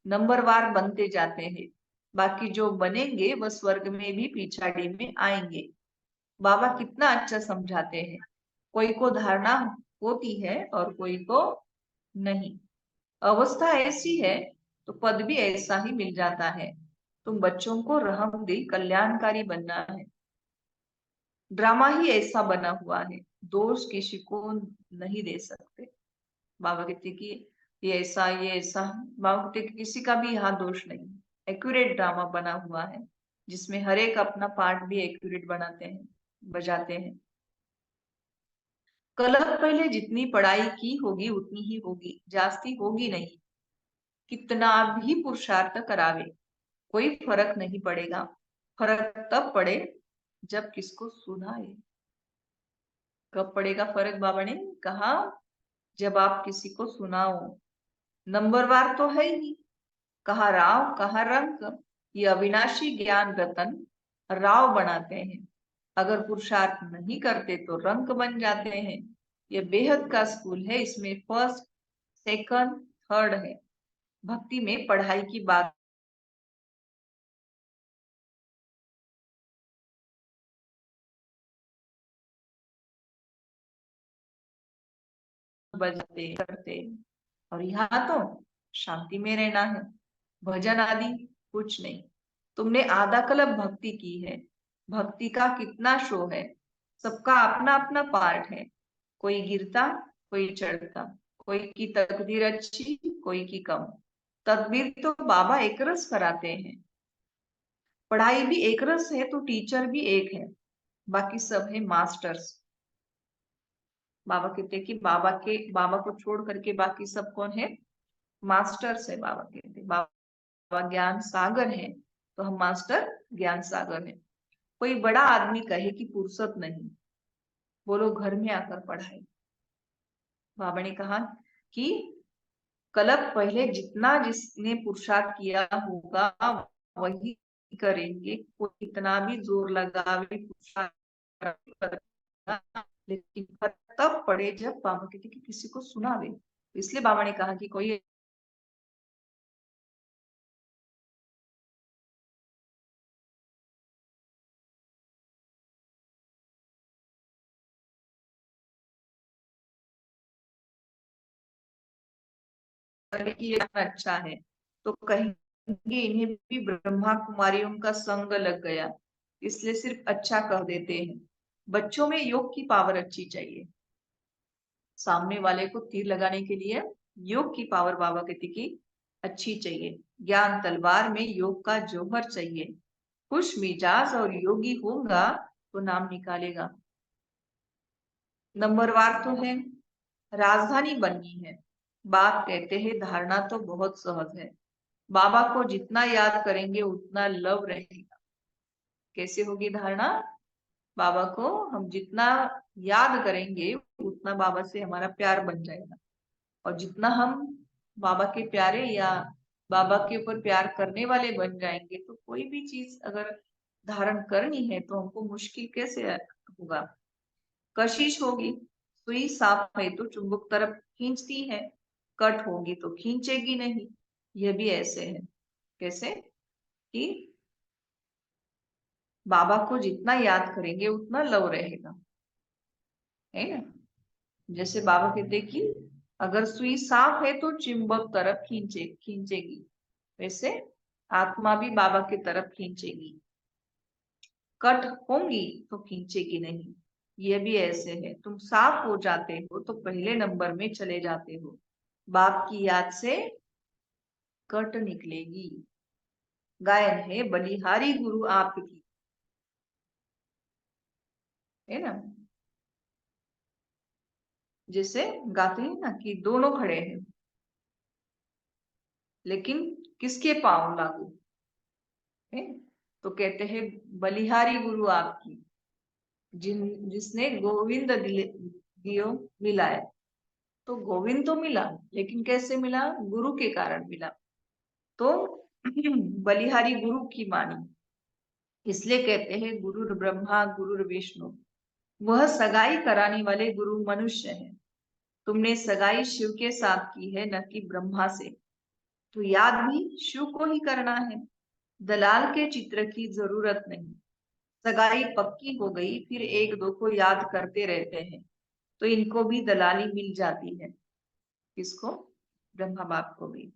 S3: नंबरवार बनते जाते हैं। बाकी जो बनेंगे वह स्वर्ग में भी पिछाड़ी में आएंगे। बाबा कितना अच्छा समझाते हैं। कोई को धारणा होती है और कोई को नहीं। अवस्था ऐसी है तो पद भी ऐसा ही मिल जाता है। तुम बच्चों को रहमदिल कल्याणकारी बनना है। ड्रामा ही ऐसा बना हुआ है, दोष किसी को नहीं दे सकते। बाबा कहते कि ये ऐसा। बाबा कहते कि किसी का भी यहाँ दोष नहीं। एक्यूरेट ड्रामा बना हुआ है, जिसमें हर एक अपना पार्ट भी एक्यूरेट बनाते हैं, बजाते हैं। कल पहले जितनी पढ़ाई की होगी उतनी ही होगी, जास्ती होगी नहीं। कितना भी पुरुषार्थ करावे कोई फर्क नहीं पड़ेगा। फर्क तब पड़े जब किसको सुनाए। कब पड़ेगा फर्क? बाबा ने कहा जब आप किसी को सुनाओ। नंबरवार तो है ही। कहा राव कहा रंग, ये अविनाशी ज्ञान रतन राव बनाते हैं। अगर पुरुषार्थ नहीं करते तो रंग बन जाते हैं। ये बेहद का स्कूल है, इसमें फर्स्ट सेकंड थर्ड है। भक्ति में पढ़ाई की बात बजते करते, और यहाँ तो शांति में रहना है। भजन आदि कुछ नहीं। तुमने आधा कल्प भक्ति की है। भक्ति का कितना शो है। सबका अपना अपना पार्ट है। कोई गिरता कोई चढ़ता, कोई की तकदीर अच्छी कोई की कम। तदबीर तो बाबा एक रस कराते हैं। पढ़ाई भी एक रस है तो टीचर भी एक है, बाकी सब है मास्टर्स। बाबा कहते हैं कि बाबा को छोड़ करके बाकी सब कौन है? मास्टर्स है। बाबा कहते हैं बाबा ज्ञान सागर है, तो हम मास्टर ज्ञान सागर है। कोई बड़ा आदमी कहे कि फुर्सत नहीं, बोलो घर में आकर पढ़ाए। बाबा ने कहा कि कल्प पहले जितना जिसने पुरुषार्थ किया होगा वही करेंगे। कोई कितना भी जोर लगावे पुरुषार्थ करेगा, लेकिन फर्क तब पड़े जब बाबा कहते कि किसी को सुनावे। इसलिए बाबा ने कहा कि कोई करे कि ये अच्छा है तो कहेंगे इन्हें भी ब्रह्मा कुमारियों का संग लग गया, इसलिए सिर्फ अच्छा कह देते हैं। बच्चों में योग की पावर अच्छी चाहिए। सामने वाले को तीर लगाने के लिए योग की पावर बाबा कहती की अच्छी चाहिए। ज्ञान तलवार में योग का जौहर चाहिए। खुश मिजाज और योगी होगा तो नाम निकालेगा। नंबरवार तो है, राजधानी बननी है। बाप कहते हैं धारणा तो बहुत सहज है। बाबा को जितना याद करेंगे उतना लव रहेगा। कैसे होगी धारणा? बाबा को हम जितना याद करेंगे उतना बाबा से हमारा प्यार बन जाएगा। और जितना हम बाबा के प्यारे या बाबा के ऊपर प्यार करने वाले बन जाएंगे तो कोई भी चीज अगर धारण करनी है तो हमको मुश्किल कैसे होगा? कशिश होगी, सुई साफ है तो चुंबक तरफ खींचती है, कट होगी तो खींचेगी नहीं। यह भी ऐसे है। कैसे? कि बाबा को जितना याद करेंगे उतना लव रहेगा, है ना? जैसे बाबा कहते कि अगर सुई साफ है तो चुंबक तरफ खींचेगी, वैसे आत्मा भी बाबा की तरफ खींचेगी। कट होंगी तो खींचेगी नहीं। ये भी ऐसे है। तुम साफ हो जाते हो तो पहले नंबर में चले जाते हो। बाप की याद से कट निकलेगी। गायन है बलिहारी गुरु आपकी, है ना? जैसे गाते हैं ना कि दोनों खड़े हैं, लेकिन किसके पांव लागू है? तो कहते हैं बलिहारी गुरु आपकी, जिसने गोविंद दियो मिलाए। तो गोविंद तो मिला, लेकिन कैसे मिला? गुरु के कारण मिला। तो बलिहारी गुरु की मानी, इसलिए कहते हैं गुरु ब्रह्मा गुरु विष्णु। वह सगाई कराने वाले गुरु मनुष्य है। तुमने सगाई शिव के साथ की है, न कि ब्रह्मा से। तो याद भी शिव को ही करना है, दलाल के चित्र की जरूरत नहीं। सगाई पक्की हो गई, फिर एक दो को याद करते रहते हैं, तो इनको भी दलाली मिल जाती है। किसको? ब्रह्मा बाप को भी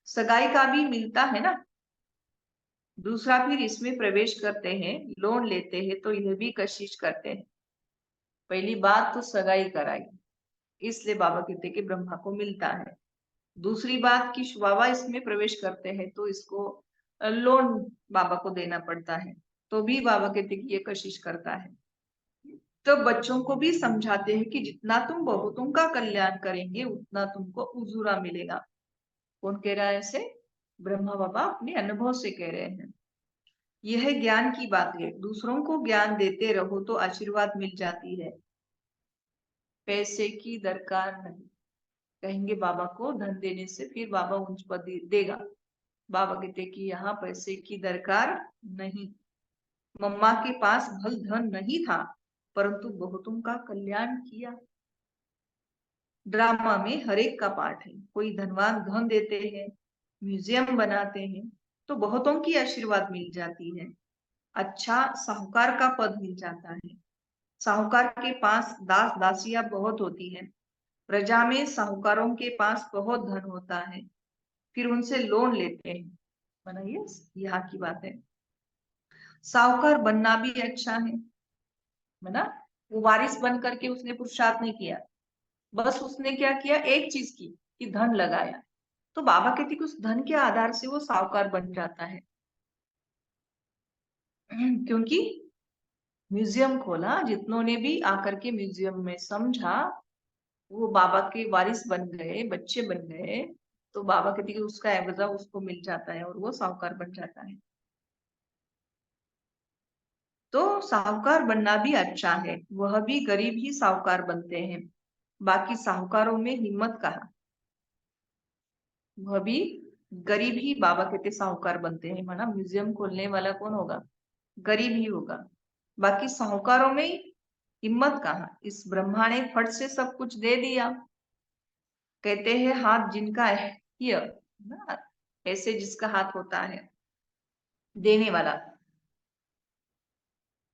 S3: सगाई का भी मिलता है ना। दूसरा, फिर इसमें प्रवेश करते हैं, लोन लेते हैं, तो यह भी कशिश करते हैं। पहली बात तो सगाई कराई, इसलिए बाबा कहते कि ब्रह्मा को मिलता है। दूसरी बात कि बाबा इसमें प्रवेश करते हैं, तो इसको लोन बाबा को देना पड़ता है, तो भी बाबा कहते कि ये कशिश करता है। तो बच्चों को भी समझाते हैं कि जितना तुम बहुतों का कल्याण करेंगे, उतना तुमको उजूरा मिलेगा। कौन कह रहा है ऐसे? ब्रह्मा बाबा अपने अनुभव से कह रहे हैं। यह ज्ञान की बात है, दूसरों को ज्ञान देते रहो तो आशीर्वाद मिल जाती है, पैसे की दरकार नहीं। कहेंगे बाबा को धन देने से फिर बाबा उच्च पद देगा। बाबा कहते कि यहाँ पैसे की दरकार नहीं। मम्मा के पास भल धन नहीं था, परंतु बहुतों का कल्याण किया। ड्रामा में हर एक का पार्ट है। कोई धनवान धन देते हैं, म्यूजियम बनाते हैं, तो बहुतों की आशीर्वाद मिल जाती है। अच्छा साहूकार का पद मिल जाता है। साहूकार के पास दास दासियां बहुत होती है। प्रजा में साहूकारों के पास बहुत धन होता है, फिर उनसे लोन लेते हैं। बनाइए, यहाँ की बात है। साहूकार बनना भी अच्छा है ना। वो वारिस बन करके उसने पुरुषार्थ नहीं किया, बस उसने क्या किया, एक चीज की कि धन लगाया। तो बाबा कहते कि उस धन के आधार से वो साहूकार बन जाता है। क्योंकि म्यूजियम खोला, जितनों ने भी आकर के म्यूजियम में समझा, वो बाबा के वारिस बन गए, बच्चे बन गए। तो बाबा कहते कि उसका एवजा उसको मिल जाता है और वो साहूकार बन जाता है। तो साहूकार बनना भी अच्छा है, वह भी गरीब ही साहूकार बनते हैं। बाकी साहूकारों में हिम्मत कहाँ, वह भी गरीब ही बाबा कहते साहूकार बनते हैं। माना म्यूजियम खोलने वाला कौन होगा? गरीब ही होगा। बाकी साहूकारों में हिम्मत कहाँ? इस ब्रह्मा ने फट से सब कुछ दे दिया। कहते हैं हाथ जिनका है ना, ऐसे जिसका हाथ होता है देने वाला।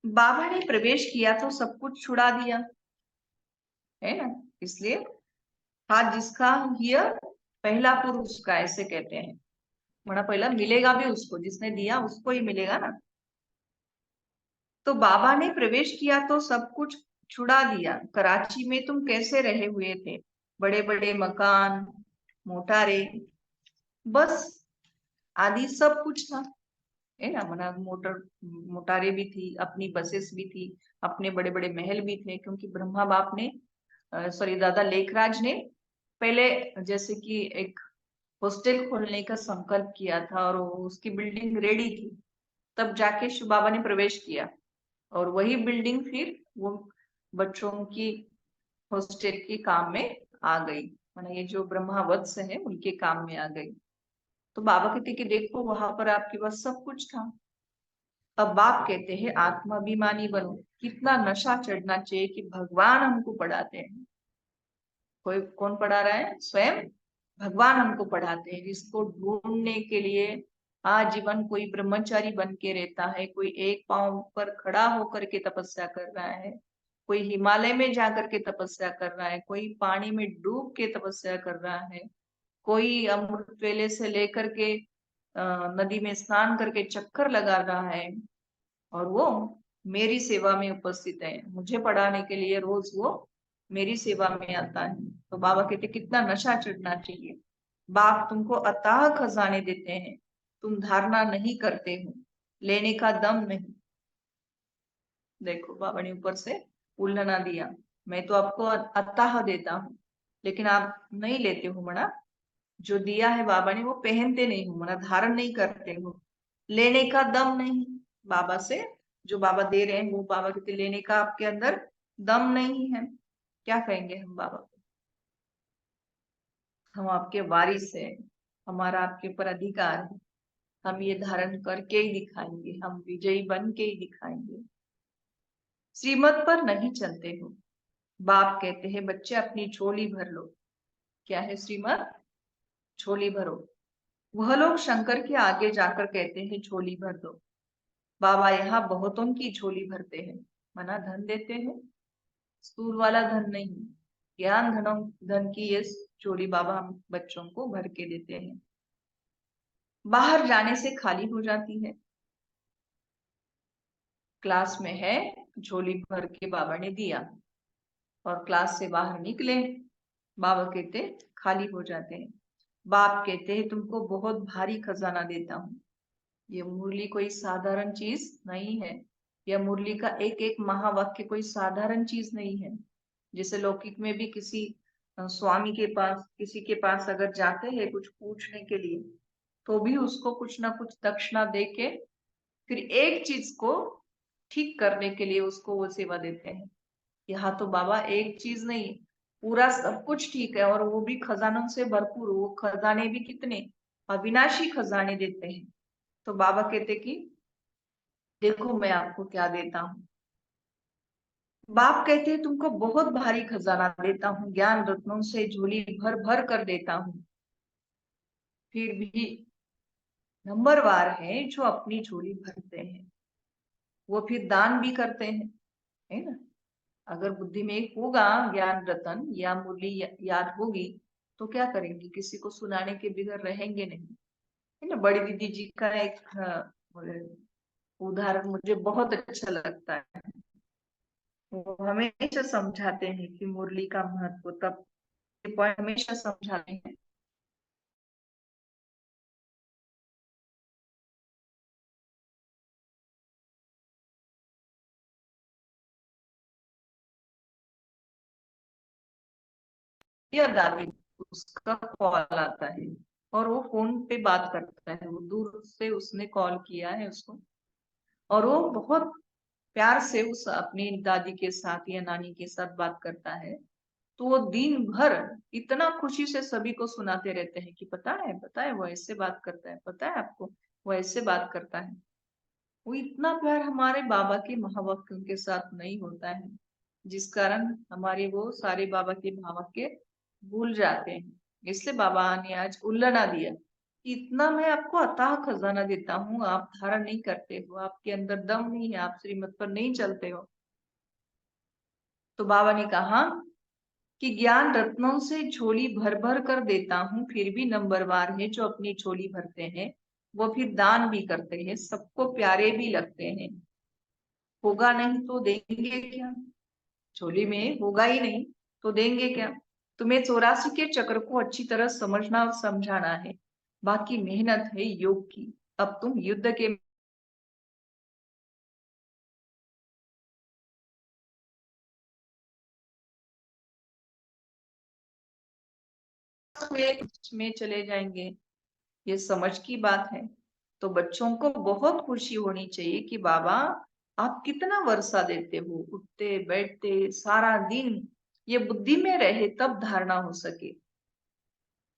S3: बाबा ने प्रवेश किया तो सब कुछ छुड़ा दिया, है ना। इसलिए हाथ जिसका हियर, पहला पुरुष का, ऐसे कहते हैं। बड़ा पहला मिलेगा भी उसको, जिसने दिया उसको ही मिलेगा ना। तो बाबा ने प्रवेश किया तो सब कुछ छुड़ा दिया। कराची में तुम कैसे रहे हुए थे? बड़े बड़े मकान, मोटारे, बस आदि सब कुछ था, है ना। मना मोटारे भी थी, अपनी बसेस भी थी, अपने बड़े बड़े महल भी थे। क्योंकि ब्रह्मा बाप ने सॉरी दादा लेखराज ने पहले जैसे कि एक हॉस्टल खोलने का संकल्प किया था, और उसकी बिल्डिंग रेडी थी, तब जाके शिव बाबा ने प्रवेश किया। और वही बिल्डिंग फिर वो बच्चों की हॉस्टल के काम में आ गई। माना ये जो ब्रह्मा वत्स है उनके काम में आ गई। तो बाबा कहते कि देखो वहां पर आपके पास सब कुछ था। अब बाप कहते हैं आत्माभिमानी बनो। कितना नशा चढ़ना चाहिए कि भगवान हमको पढ़ाते हैं। कोई कौन पढ़ा रहा है? स्वयं भगवान हमको पढ़ाते हैं, जिसको ढूंढने के लिए आजीवन कोई ब्रह्मचारी बन के रहता है, कोई एक पांव पर खड़ा होकर के तपस्या कर रहा है, कोई हिमालय में जाकर के तपस्या कर रहा है, कोई पानी में डूब के तपस्या कर रहा है, कोई अमृत वेले से लेकर के नदी में स्नान करके चक्कर लगा रहा है, और वो मेरी सेवा में उपस्थित है। मुझे पढ़ाने के लिए रोज वो मेरी सेवा में आता है। तो बाबा कहते कितना नशा चढ़ना चाहिए। बाप तुमको अथाह खजाने देते हैं, तुम धारणा नहीं करते हो, लेने का दम नहीं। देखो बाबा ने ऊपर से उल्लना दिया। मैं तो आपको अत्ताह देता हूँ, लेकिन आप नहीं लेते हो मना। जो दिया है बाबा ने वो पहनते नहीं हो मना, धारण नहीं करते हो। लेने का दम नहीं बाबा से, जो बाबा दे रहे हैं वो बाबा कहते लेने का आपके अंदर दम नहीं है। क्या कहेंगे हम बाबा को? हम आपके वारिस है, हमारा आपके ऊपर अधिकार है, हम ये धारण करके ही दिखाएंगे, हम विजयी बन के ही दिखाएंगे। श्रीमत पर नहीं चलते हो। बाप कहते हैं बच्चे अपनी झोली भर लो। क्या है श्रीमत? झोली भरो। वह लोग शंकर के आगे जाकर कहते हैं झोली भर दो। बाबा यहाँ बहुतों की झोली भरते हैं, मना धन देते हैं, स्थूल वाला धन नहीं, ज्ञान धनों धन की ये झोली बाबा हम बच्चों को भर के देते हैं। बाहर जाने से खाली हो जाती है। क्लास में है, झोली भर के बाबा ने दिया, और क्लास से बाहर निकले, बाबा कहते खाली हो जाते हैं। बाप कहते हैं तुमको बहुत भारी खजाना देता हूँ। ये मुरली कोई साधारण चीज नहीं है, यह मुरली का एक एक महावाक्य कोई साधारण चीज नहीं है। जैसे लौकिक में भी किसी स्वामी के पास, किसी के पास अगर जाते हैं कुछ पूछने के लिए, तो भी उसको कुछ ना कुछ दक्षिणा दे के फिर एक चीज को ठीक करने के लिए उसको वो सेवा देते हैं। यहाँ तो बाबा एक चीज नहीं, पूरा सब कुछ ठीक है, और वो भी खजानों से भरपूर। वो खजाने भी कितने अविनाशी खजाने देते हैं। तो बाबा कहते कि देखो मैं आपको क्या देता हूँ। बाप कहते हैं तुमको बहुत भारी खजाना देता हूँ, ज्ञान रत्नों से झोली भर भर कर देता हूँ। फिर भी नंबरवार है जो अपनी झोली भरते हैं, वो फिर दान भी करते हैं, है ना। अगर बुद्धि में एक होगा ज्ञान रतन या मुरली याद होगी, तो क्या करेंगे? किसी को सुनाने के बगैर रहेंगे नहीं, है ना। बड़ी दीदी जी का एक उदाहरण मुझे बहुत अच्छा लगता है। वो हमेशा समझाते हैं कि मुरली का महत्व, तब ये पॉइंट हमेशा समझाते हैं। या दादी, उसका कॉल आता है और वो फोन पे बात करता है, वो दूर से उसने कॉल किया है उसको, और वो बहुत प्यार से उस अपनी दादी के साथ या नानी के साथ बात करता है। तो वो दिन भर इतना खुशी से सभी को सुनाते रहते हैं कि पता है वो ऐसे बात करता है, पता है आपको, वो ऐसे बात करता है। वो इतना प्यार हमारे बाबा के महावाक्यों के साथ नहीं होता है, जिस कारण हमारे वो सारे बाबा के महावाक्य भूल जाते हैं। इसलिए बाबा ने आज उल्लना दिया कि इतना मैं आपको अथाह खजाना देता हूँ, आप धारण नहीं करते हो, आपके अंदर दम नहीं है, आप श्रीमत पर नहीं चलते हो। तो बाबा ने कहा कि ज्ञान रत्नों से झोली भर भर कर देता हूँ, फिर भी नंबरवार है जो अपनी झोली भरते हैं, वो फिर दान भी करते हैं, सबको प्यारे भी लगते हैं। होगा नहीं तो देंगे क्या? झोली में होगा ही नहीं तो देंगे क्या? तुम्हें 84 के चक्र को अच्छी तरह समझना और समझाना है, बाकी मेहनत है योग की। अब तुम युद्ध के में चले जाएंगे, ये समझ की बात है। तो बच्चों को बहुत खुशी होनी चाहिए कि बाबा आप कितना वर्षा देते हो, उठते बैठते सारा दिन, ये बुद्धि में रहे तब धारणा हो सके।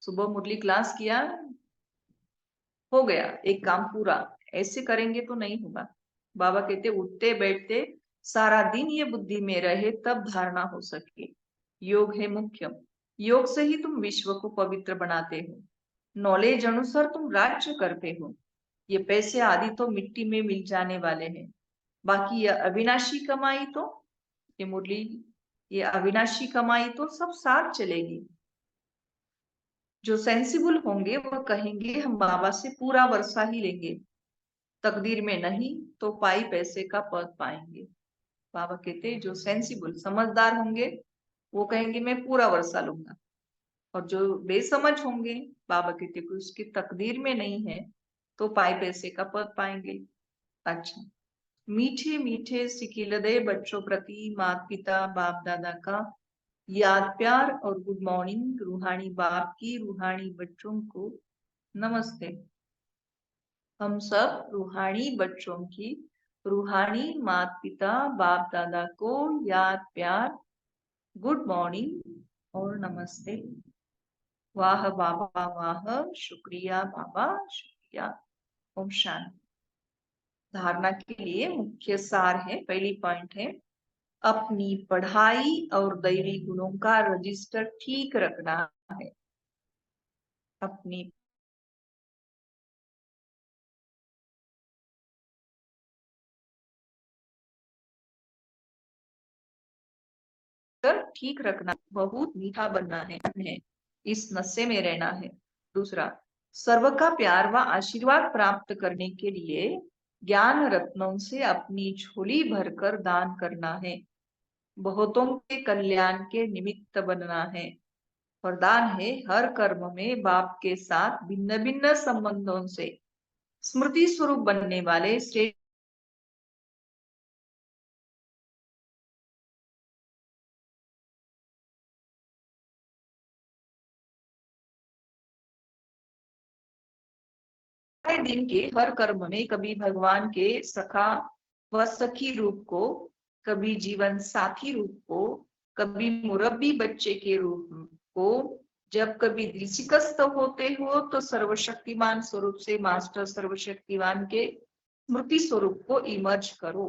S3: सुबह मुरली क्लास किया, हो गया एक काम पूरा, ऐसे करेंगे तो नहीं होगा। बाबा कहते उठते बैठते सारा दिन ये बुद्धि में रहे तब धारणा हो सके। योग है मुख्य, योग से ही तुम विश्व को पवित्र बनाते हो, नॉलेज अनुसार तुम राज्य करते हो। ये पैसे आदि तो मिट्टी में मिल जाने वाले हैं, बाकी ये अविनाशी कमाई तो, ये मुरली, ये अविनाशी कमाई तो सब साथ चलेगी। जो सेंसिबल होंगे वो कहेंगे हम बाबा से पूरा वर्षा ही लेंगे, तकदीर में नहीं तो पाई पैसे का पद पाएंगे। बाबा कहते जो सेंसिबल समझदार होंगे वो कहेंगे मैं पूरा वर्षा लूंगा, और जो बेसमझ होंगे बाबा कहते कि उसकी तकदीर में नहीं है तो पाई पैसे का पद पाएंगे। अच्छा, मीठे मीठे सिकिलदे बच्चों प्रति माता पिता बाप दादा का याद प्यार और गुड मॉर्निंग। रूहानी बाप की रूहानी बच्चों को नमस्ते। हम सब रूहानी बच्चों की रूहानी माता पिता बाप दादा को याद प्यार, गुड मॉर्निंग और नमस्ते। वाह बाबा वाह, शुक्रिया बाबा शुक्रिया। ओम शांति। धारणा के लिए मुख्य सार है, पहली पॉइंट है अपनी पढ़ाई और दैवी गुणों का रजिस्टर ठीक रखना है। अपनी ठीक रखना, बहुत मीठा बनना है, इस नशे में रहना है। दूसरा, सर्व का प्यार व आशीर्वाद प्राप्त करने के लिए ज्ञान रत्नों से अपनी झोली भरकर दान करना है। बहुतों के कल्याण के निमित्त बनना है। वरदान है हर कर्म में बाप के साथ भिन्न भिन्न संबंधों से स्मृति स्वरूप बनने वाले श्रेष्ठ दिन के हर कर्म में कभी भगवान के सखा व सखी रूप को, कभी जीवन साथी रूप को, कभी मुरब्बी बच्चे के रूप को, जब कभी दिल शिकस्त होते हो तो सर्वशक्तिमान स्वरूप से मास्टर सर्वशक्तिमान के स्मृति स्वरूप को इमर्ज करो।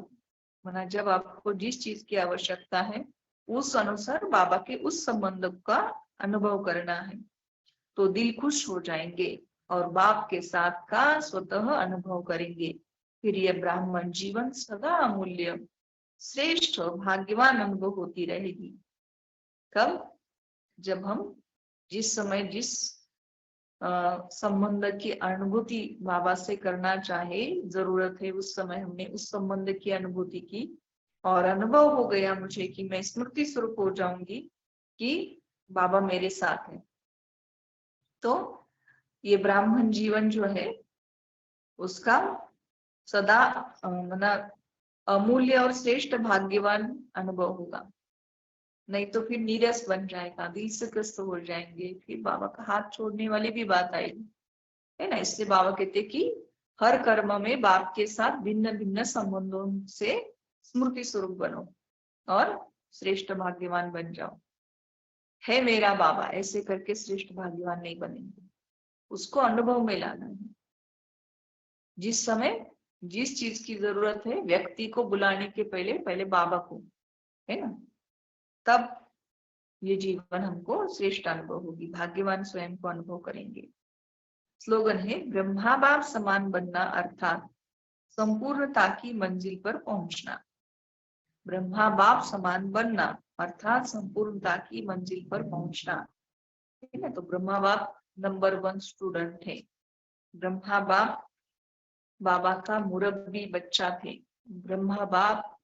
S3: माना जब आपको जिस चीज की आवश्यकता है उस अनुसार बाबा के उस संबंध का अनुभव करना है, तो दिल खुश हो जाएंगे और बाप के साथ का स्वतः अनुभव करेंगे। फिर यह ब्राह्मण जीवन सदा अमूल्य श्रेष्ठ भाग्यवान अनुभव होती रहेगी। कब? जब हम जिस समय जिस संबंध की अनुभूति बाबा से करना चाहे, जरूरत है, उस समय हमने उस संबंध की अनुभूति की और अनुभव हो गया मुझे कि मैं स्मृति स्वरूप हो जाऊंगी कि बाबा मेरे साथ है, तो ये ब्राह्मण जीवन जो है उसका सदा अमूल्य और श्रेष्ठ भाग्यवान अनुभव होगा। नहीं तो फिर नीरस बन जाएगा, दिल से ग्रस्त हो जाएंगे, फिर बाबा का हाथ छोड़ने वाली भी बात आएगी, है ना। इसलिए बाबा कहते कि हर कर्म में बाप के साथ भिन्न भिन्न संबंधों से स्मृति स्वरूप बनो और श्रेष्ठ भाग्यवान बन जाओ। है मेरा बाबा, ऐसे करके श्रेष्ठ भाग्यवान नहीं बनेंगे, उसको अनुभव में लाना है। जिस समय जिस चीज की जरूरत है व्यक्ति को बुलाने के पहले बाबा को, है ना, तब ये जीवन हमको श्रेष्ठ अनुभव होगी, भाग्यवान स्वयं को अनुभव करेंगे। स्लोगन है ब्रह्मा बाप समान बनना अर्थात संपूर्णता की मंजिल पर पहुंचना। ब्रह्मा बाप समान बनना अर्थात संपूर्णता की मंजिल पर पहुंचना, है ना। तो ब्रह्मा बाप नंबर 1 स्टूडेंट थे। ब्रह्मा बाप बाबा का मुरब्बी बच्चा थे। ब्रह्मा बाप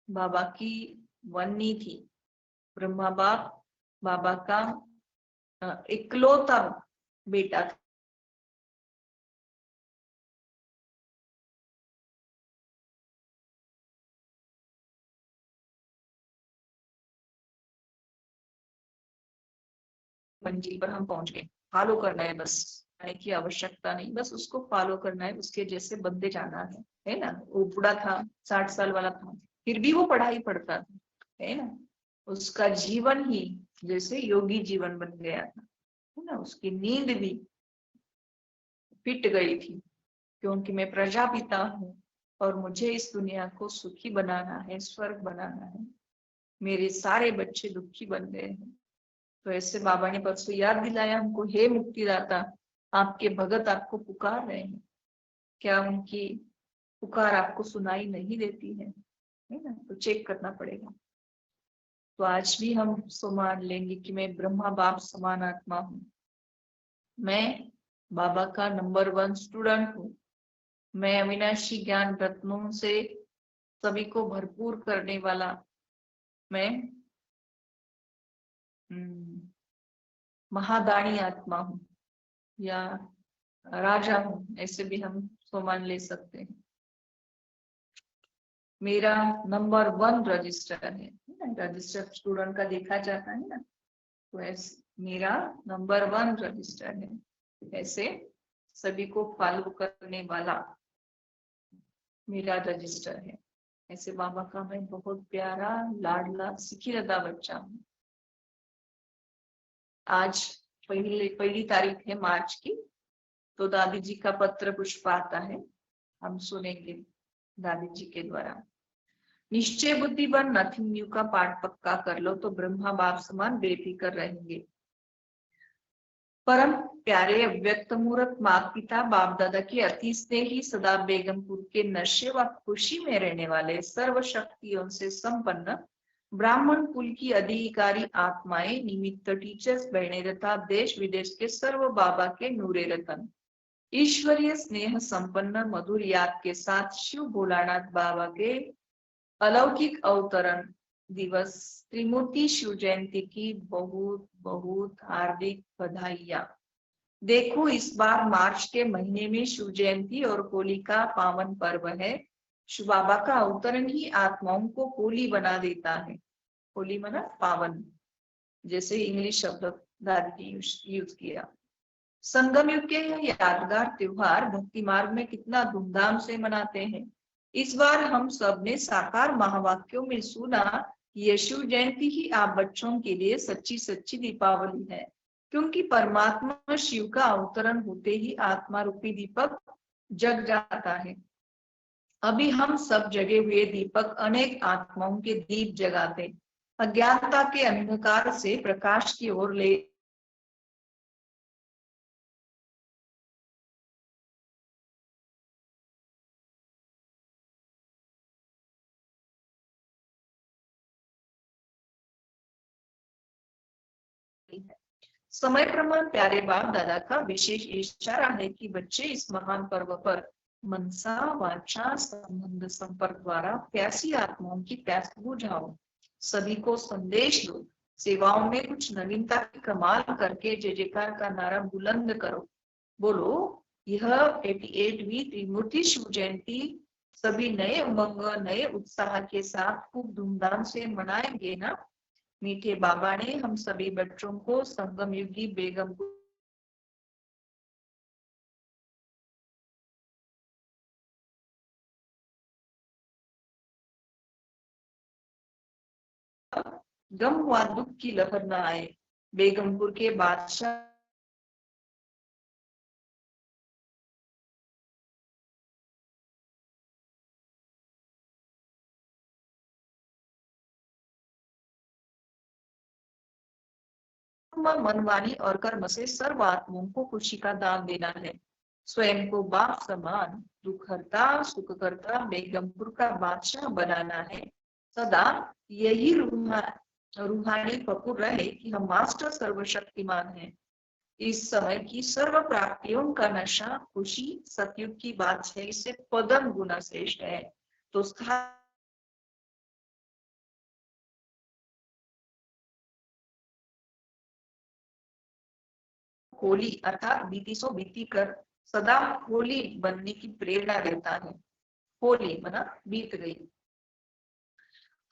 S3: बाबा की वन्नी थी। ब्रह्मा बाप बाबा का इकलौता बेटा था। मंजिल पर हम पहुंच गए, फॉलो करना है, बस आने की आवश्यकता नहीं, बस उसको फॉलो करना है, उसके जैसे बनते जाना है ना। वो बूढ़ा था, 60 साल वाला था, फिर भी वो पढ़ाई पढ़ता था, है ना। उसका जीवन ही जैसे योगी जीवन बन गया था, है ना। उसकी नींद भी फिट गई थी, क्योंकि मैं प्रजापिता हूँ और मुझे इस दुनिया को सुखी बनाना है, स्वर्ग बनाना है। मेरे सारे बच्चे दुखी बन गए हैं, तो ऐसे बाबा ने परसों याद दिलाया हमको, हे मुक्तिदाता, आपके भगत आपको पुकार रहे हैं, क्या उनकी पुकार आपको सुनाई नहीं देती है ना। तो चेक करना पड़ेगा। तो आज भी हम मान लेंगे कि मैं ब्रह्मा बाप समान आत्मा हूँ, मैं बाबा का नंबर 1 स्टूडेंट हूँ, मैं अविनाशी ज्ञान रत्नों से सभी को भरपूर करने वाला मैं महादानी आत्मा हूँ या राजा हूँ, ऐसे भी हम सोमान ले सकते हैं। मेरा नंबर 1 रजिस्टर है ना, रजिस्टर स्टूडेंट का देखा जाता है ना, तो ऐसे मेरा नंबर 1 रजिस्टर है, ऐसे सभी को फॉलो करने वाला मेरा रजिस्टर है। ऐसे बाबा का मैं बहुत प्यारा लाडला सिखिरदा बच्चा हूँ। आज पहली तारीख है मार्च की, तो दादी जी का पत्र पुष्प आता है, हम सुनेंगे दादी जी के द्वारा। निश्चय बुद्धि बन नथिंग न्यू का पाठ पक्का कर लो तो ब्रह्मा बाप समान बेफिक्र रहेंगे। परम प्यारे अव्यक्त मूर्त माता पिता बाप दादा के अति स्नेही सदा बेगमपुर के नशे व खुशी में रहने वाले सर्व शक्तियों से संपन्न ब्राह्मण कुल की अधिकारी आत्माएं, निमित्त टीचर्स, बहने तथा देश विदेश के सर्व बाबा के नूरे रतन, ईश्वरीय स्नेह संपन्न मधुर याद के साथ शिव भोलानाथ बाबा के अलौकिक अवतरण दिवस त्रिमूर्ति शिव जयंती की बहुत बहुत हार्दिक बधाइयां। देखो इस बार मार्च के महीने में शिव जयंती और होली का पावन पर्व है। शिव बाबा का अवतरण ही आत्माओं को होली बना देता है। होली मना पावन, जैसे इंग्लिश शब्द दादी यूज किया। संगम युग के यह यादगार त्योहार भक्ति मार्ग में कितना धूमधाम से मनाते हैं। इस बार हम सब ने साकार महावाक्यों में सुना कि यह शिव जयंती ही आप बच्चों के लिए सच्ची सच्ची दीपावली है, क्योंकि परमात्मा शिव का अवतरण होते ही आत्मा रूपी दीपक जग जाता है। अभी हम सब जगे हुए दीपक अनेक आत्माओं के दीप जगाते, अज्ञानता के अंधकार से प्रकाश की ओर ले समय प्रमाण प्यारे बाप दादा का विशेष इशारा है कि बच्चे इस महान पर्व पर मनसा वाचा संबंध संपर्क द्वारा प्यासी आत्माओं की प्यास बुझाओ, सभी को संदेश दो, सेवाओं में कुछ नवीनता की कमाल करके जय जयकार का नारा बुलंद करो। बोलो यह 88वीं त्रिमूर्ति शिव जयंती सभी नए उमंग नए उत्साह के साथ खूब धूमधाम से मनाएंगे ना। मीठे बाबा ने हम सभी बच्चों को संगम युगी बेगमपुर गम व दुख की लहर न आए। बेगमपुर के बादशाह मनवानी और कर्म से सर्व आत्माओं को खुशी का दान देना है। स्वयं को बाप समान दुख हरता सुख करता बेगमपुर का बादशाह बनाना है। सदा यही रूहानी फकुर रहे कि हम मास्टर सर्वशक्तिमान हैं। इस समय की सर्व प्राप्तियों का नशा खुशी सतयुग की बात है, इससे पदम गुना श्रेष्ठ है। तो होली अर्थात बीती सो बीती कर सदा होली बनने की प्रेरणा देता है। होली मना बीत गई,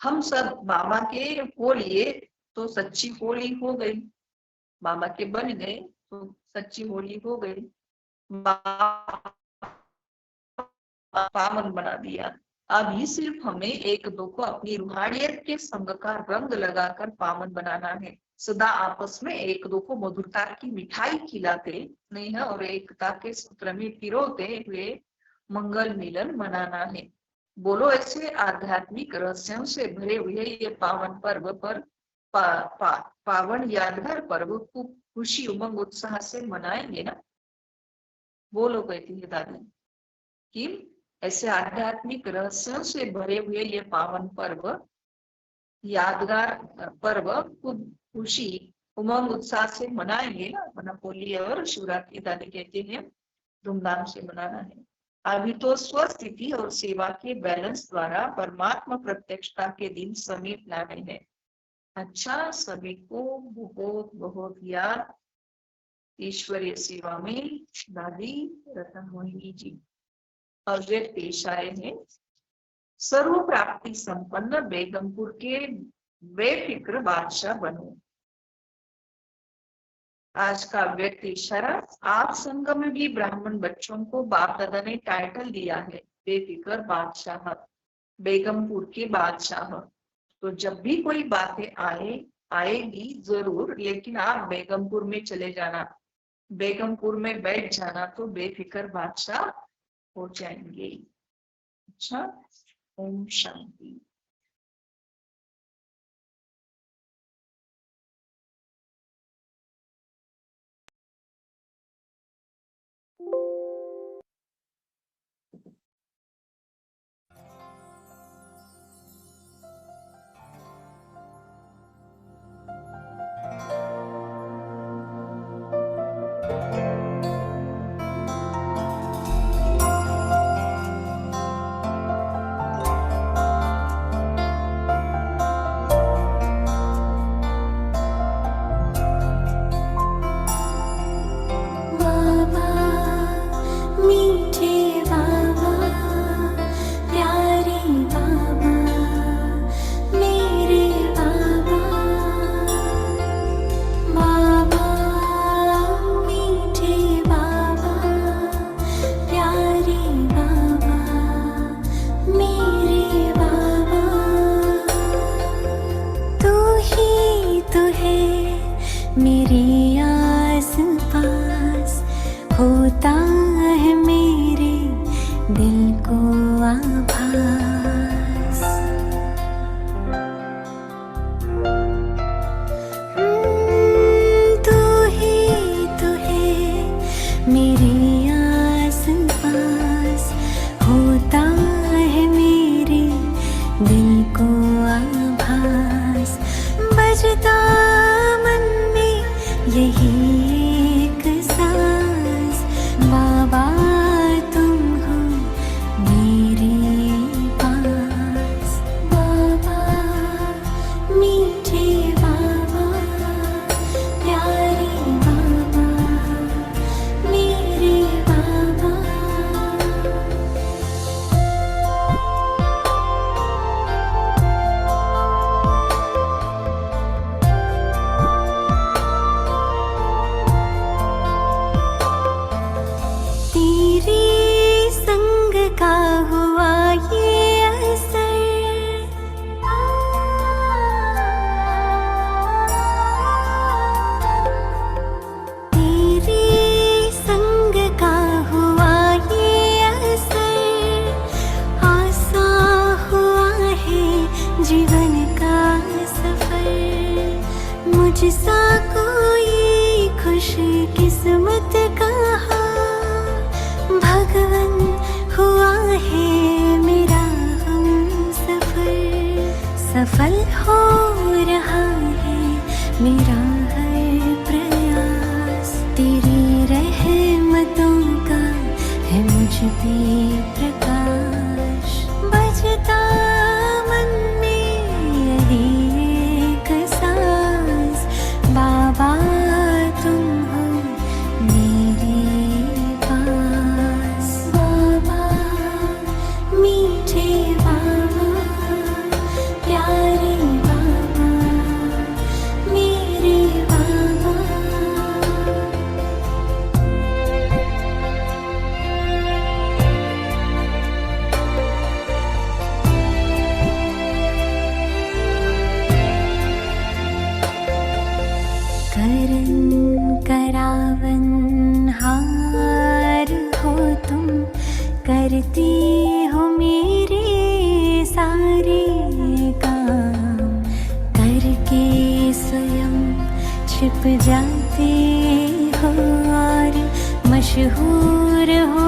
S3: हम सब बाबा के हो लिए तो सच्ची होली हो गई, बाबा के बन गए तो सच्ची होली हो गई, पावन बना दिया। अभी सिर्फ हमें एक दो को अपनी रूहानियत के संग का रंग लगाकर पावन बनाना है। सदा आपस में एक दो को मधुरता की मिठाई खिलाते स्नेह और एकता के सूत्र में पिरोते हुए मंगल मिलन मनाना है। बोलो ऐसे आध्यात्मिक रहस्यों से भरे हुए ये पावन पर्व पर पावन यादगार पर्व को खुशी उमंग उत्साह से मनाएंगे ना। बोलो कहती है दादी कि ऐसे आध्यात्मिक रहस्यों से भरे हुए ये पावन पर्व यादगार पर्व खूब खुशी उमंग उत्साह से मनाएंगे ना। मना होली और शिवरात्रि दादी कहते हैं धूमधाम से मनाना है। अभी तो स्वस्थिति और सेवा के बैलेंस द्वारा परमात्मा प्रत्यक्षता के दिन समीप लाने हैं। अच्छा, सभी को बहुत बहुत याद। ईश्वरीय सेवा में दादी रतन मोहिनी जी अव्यक्त पेश आए हैं। सर्व प्राप्ति संपन्न बेगमपुर के बेफिक्र बादशाह बनो। आज का व्यक्ति इशारा, आप संगमयुगी ब्राह्मण बच्चों को बाप दादा ने टाइटल दिया है बेफिक्र बादशाह, बेगमपुर के बादशाह। तो जब भी कोई बातें आएगी जरूर, लेकिन आप बेगमपुर में चले जाना, बेगमपुर में बैठ जाना तो बेफिक्र बादशाह हो जाएंगे। अच्छा, ओम शांति।
S4: मुझसा कोई खुश किस्मत कहा, भगवन हुआ है मेरा हम सफर, सफल हो रहा है मेरा हर प्रयास, तेरी रहमतों का है मुझ पे प्रकाश, बजता मन में यही एक सांस, बाबा तुम हो मेरे पास, बाबा मीठे बाबा, प्यारे बाबा, मेरे बाबा। करन करावन हार हो तुम, करती हो मेरे सारे काम, करके स्वयं छिप जाते हो और मशहूर हो